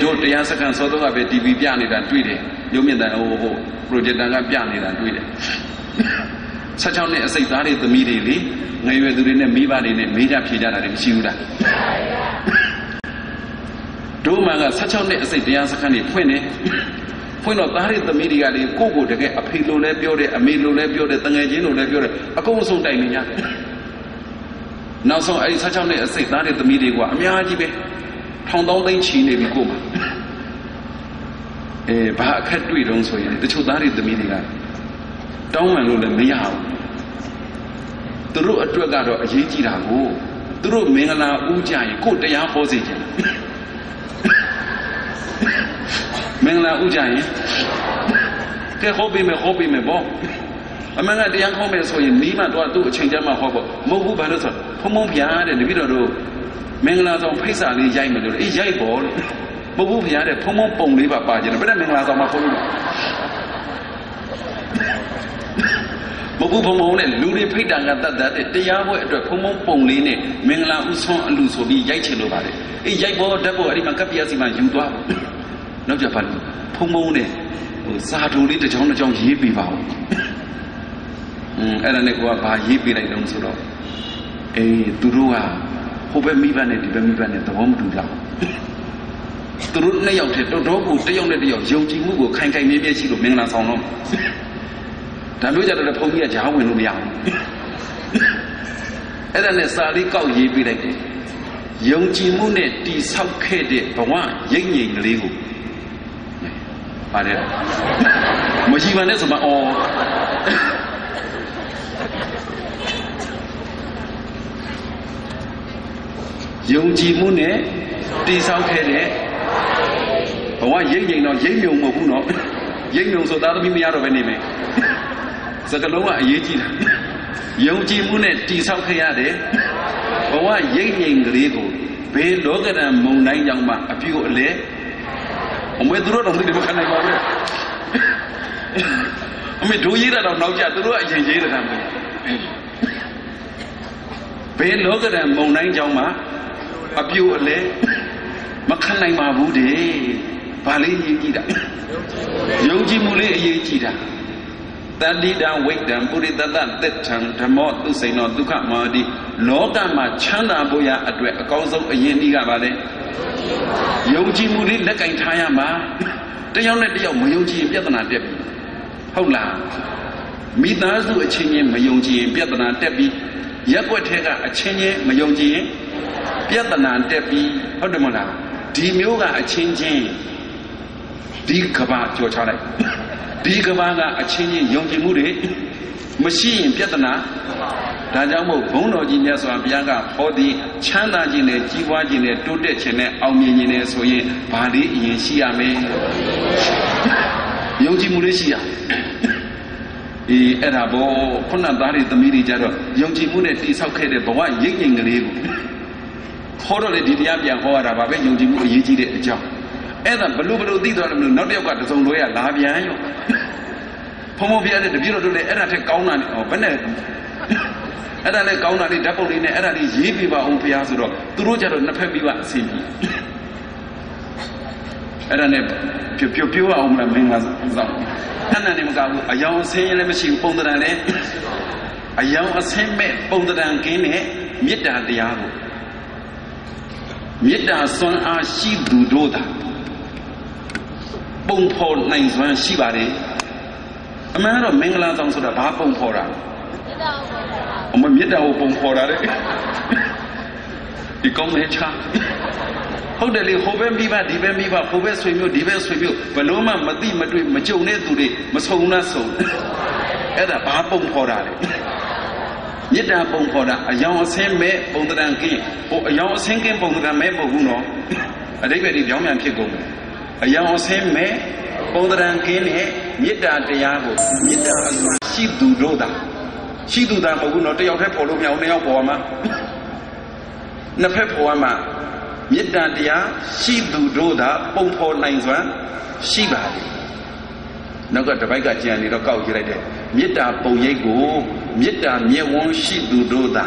တို့တရားစခန်းစောတော့ကပဲ TV ပြနေတာတွေ့တယ်ရုပ်မြင်သံဟို projector ကပြနေတာတွေ့တယ်16နှစ်အစိတ်သားတွေသမီးတွေလေငယ်ရွယ်သူတွေနဲ့မိဘတွေနဲ့မေးကြဖြေကြတာတွေမရှိဘူးလားတို့မှက16နှစ်အစိတ်တရားစခန်းတွေဖွင့်တယ် ဖွင့်တော့သားရဲ့သမီးတွေကလေကိုကိုတကယ်အဖေလိုလဲပြောတယ်အမေလိုလဲပြောတယ်တငယ်ချင်းလိုလဲပြောတယ်အကုန်ဆုံးတိုင်နေ냐နောက်ဆုံးအဲ့ဒီ16နှစ်အစိတ်သားတဲ့သမီးတွေကအများကြီးပဲထောင်တောင်းသိန်းချီနေပြီကိုမှာဘာအခက်တွေ့တုံးဆိုရင်တချို့သားတွေသမီးတွေကတောင်းမှန်လို့လည်းမရဘူးသူတို့အတွက်ကတော့အရေးကြီးတာကိုသူတို့မင်္ဂလာဥကြရင်ကိုတရားဟောစေချင်မင်္ဂလာဥကြရင်ကဲဟောပေးမယ်ပေါ့အမှန်ကတရားဟောမယ်ဆိုရင်နီးမှတော့သူ့အချိန်ကျမှဟောဖို့မဟုတ်ဘူးဘာလို့ဆိုဖုံဖုံဖျားတဲ့တပည့်တော်တို့မင်္ဂလာဆောင်ဖိတ်စာလေးရိုက်မယ်လို့အေးရိုက်ပေါ့လို့မဟုတ်ဘူးဖျားတဲ့ဖုံဖုံပုံလေးပါကြတယ်ဘယ်နဲ့မင်္ဂလာဆောင်မှာဖုံးလို့မဟုတ်ဘူးဖုံဖုံနဲ့လူတွေဖိတ်တာကတတ်တဲ့တရားပွဲအတွက်ဖုံဖုံပုံလေးနဲ့မင်္ဂလာဥဆုံးအလူဆိုပြီးရိုက်ချင်လို့ပါတယ်အေးရိုက်ဖို့ဓာတ်ဖို့အဲ့ဒီမှာကပ်ပြားစီမှာယူသွားဖို့နောက်ကြပါလို့ဖုံဖုံနဲ့စာတူလေးတစ်ချောင်းရေးပြပါဦးအဲ့ဒါနဲ့ကိုကဘာရေးပြလိုက်တော့ဆိုတော့သူတို့ကဟိုဘက်မိဘနဲ့ဒီဘက်မိဘနဲ့သဘောမတူကြဘူးသူတို့နှစ်ယောက်တည်းတော်ကိုတစ်ယောက်နဲ့တစ်ယောက်ယုံကြည်မှုကိုခိုင်ခိုင်မြဲမြဲရှိလို့မင်္ဂလာဆောင်တော့ဒါမျိုးကြတော့ဘုန်းကြီးကကြားဝင်လို့မရဘူးအဲ့ဒါနဲ့စာလေးကောက်ရေးပြလိုက်တယ်ယုံကြည်မှုနဲ့တိဆောက်ခဲ့တဲ့ဘဝရိပ်ငြိမ်ကလေးကိုပါတယ်မရှိပါနဲ့ဆိုမှယုံကြည်မှုနဲ့တိဆောက်ခဲ့တဲ့ဘဝရိပ်ငြိမ်တော့ရိပ်မြုံမဟုတ်ဘူးနော်ရိပ်မြုံဆိုသားသမီးမရတော့ပဲနေမယ်စကလုံးကအရေးကြီးတာယုံကြည်မှုနဲ့တိဆောက်ခဲ့ရတဲ့ဘဝရိပ်ငြိမ်ကလေးကိုဘယ်လောကဓာတ်မုံတိုင်းကြောင့်မှအပြုအလဲအမေတို့တော့သိတယ်မခံနိုင်ပါဘူးအမေတို့ရေးတာတော့နောက်ကြသူတို့ကအရင်ရေးတာမဟုတ်ဘယ်လောကဓာတ်မုံတိုင်းကြောင့်မှအပြုအလဲမခံနိုင်ပါဘူးတဲ့ဘာလေးရေးကြည့်တာယုံကြည်မှုလေးအရေးကြီးတာတတိတံဝိတ္တံပုရိသတ္တသက်ထံဓမ္မောသူစိန်တော်ဒုက္ခမောတိလောကမှာချမ်းသာဖို့ရအတွက်အကောင်းဆုံးအရင်ဤကပါလေယုံကြည်မှုလေးလက်ကင်ထားရမှာတယောက်နဲ့တယောက်မယုံကြည်ရင်ပြဿနာတက်ပြီဟုတ်လားမိသားစုအချင်းချင်းမယုံကြည်ရင်ပြဿနာတက်ပြီရက်ွက်ထဲကအချင်းချင်းမယုံကြည်ရင်ပြဿနာတက်ပြီဟုတ်တယ်မလားဒီမျိုးကအချင်းချင်းဒီကဘာကြော်ချလိုက်ဒီကဘာကအချင်းချင်းယုံကြည်မှုတွေမရှိရင်ပြဿနာဒါကြောင့်မို့ဘုန်းတော်ကြီးမြတ်စွာဘုရားကဟောသည်ချမ်းသာခြင်းနဲ့ကြီးပွားခြင်းနဲ့တိုးတက်ခြင်းနဲ့အောင်မြင်ခြင်းနဲ့ဆိုရင်ဘာလေးအရင်ရှိရမယ်ယုံကြည်မှုလေးရှိရအဲ့ဒါဘောခုနသားတွေသမီးတွေကြတော့ယုံကြည်မှုနဲ့တိဆောက်ခဲ့တဲ့ဘဝရိပ်ငြိမ်ကလေးကိုဟောတော့လေဒီတရားပြန်ဟောရတာပါပဲယုံကြည်မှုအရေးကြီးတဲ့အကြောင်းအဲ့ဒါဘလို့သိသွားတယ်မလို့နောက်တစ်ယောက်ကတစုံလွဲရလာပြန်ရောဖုံဖုံပြရတဲ့တပည့်တော်တို့လည်းအဲ့ဒါထက်ကောင်းတာနဲ့ဘယ်နဲ့အဲ့ဒါလည်းကောင်းတာလေးဓာတ်ပုံလေးနဲ့အဲ့ဒါလေးရေးပြပါအောင်ဘုရားဆိုတော့သူတို့ကြတော့နှစ်ဖက်ပြီးပါအဆင်ပြေအဲ့ဒါနဲ့ပြောအောင်မလားမင်းကဆောင်အဲ့ဒါနဲ့မကဘူးအယောင်အဆင်းရဲလည်းမရှိဘူးပုံသဏ္ဍာန်လည်းအယောင်အဆင်းမဲ့ပုံသဏ္ဍာန်ကင်းတဲ့မေတ္တာတရားကိုမေတ္တာစွမ်းအားရှိသူတို့သာပုံဖော်နိုင်စွမ်းရှိပါတယ်အမှန်တော့မင်္ဂလာဆောင်ဆိုတာဘာပုံဖော်တာအမမေတ္တာကိုပုံဖော်တာလေဒီကောင်းတဲ့ချာဟုတ်တယ်လေဟိုဘက်မိဘဒီဘက်မိဘဟိုဘက်ဆွေမျိုးဒီဘက်ဆွေမျိုးဘလို့မှမသိမတွေ့မကြုံတဲ့သူတွေမဆုံလားဆုံအဲ့ဒါဘာပုံဖော်တာလဲမေတ္တာပုံဖော်တာအယောင်အဆင်းမဲ့ပုံသဏ္ဍာန်ကင်းဟိုအယောင်အဆင်းကင်းပုံသဏ္ဍာန်မဲ့မဟုတ်ဘူးနော်အတိတ်ပဲဒီကြောင်းမြန်ဖြစ်ကုန်တယ်အယောင်အဆင်းမဲ့ပုံသဏ္ဍာန်ကင်းနဲ့မေတ္တာတရားကိုမေတ္တာအစွမ်းရှိသူတို့သာရှိသူသာမဟုတ်ဘူးနော်တယောက်တည်းပေါ်လို့မရဘူးနှစ်ယောက်ပေါ်မှာနှစ်ဖက်ပေါ်မှာမေတ္တာတရားရှိသူတို့သာပုံဖော်နိုင်စွမ်းရှိပါတယ်နောက်ကတပိုက်ကကြံနေတော့ကောက်ကြည့်လိုက်တယ်မေတ္တာပုံရိပ်ကိုမေတ္တာမျက်ဝန်းရှိသူတို့သာ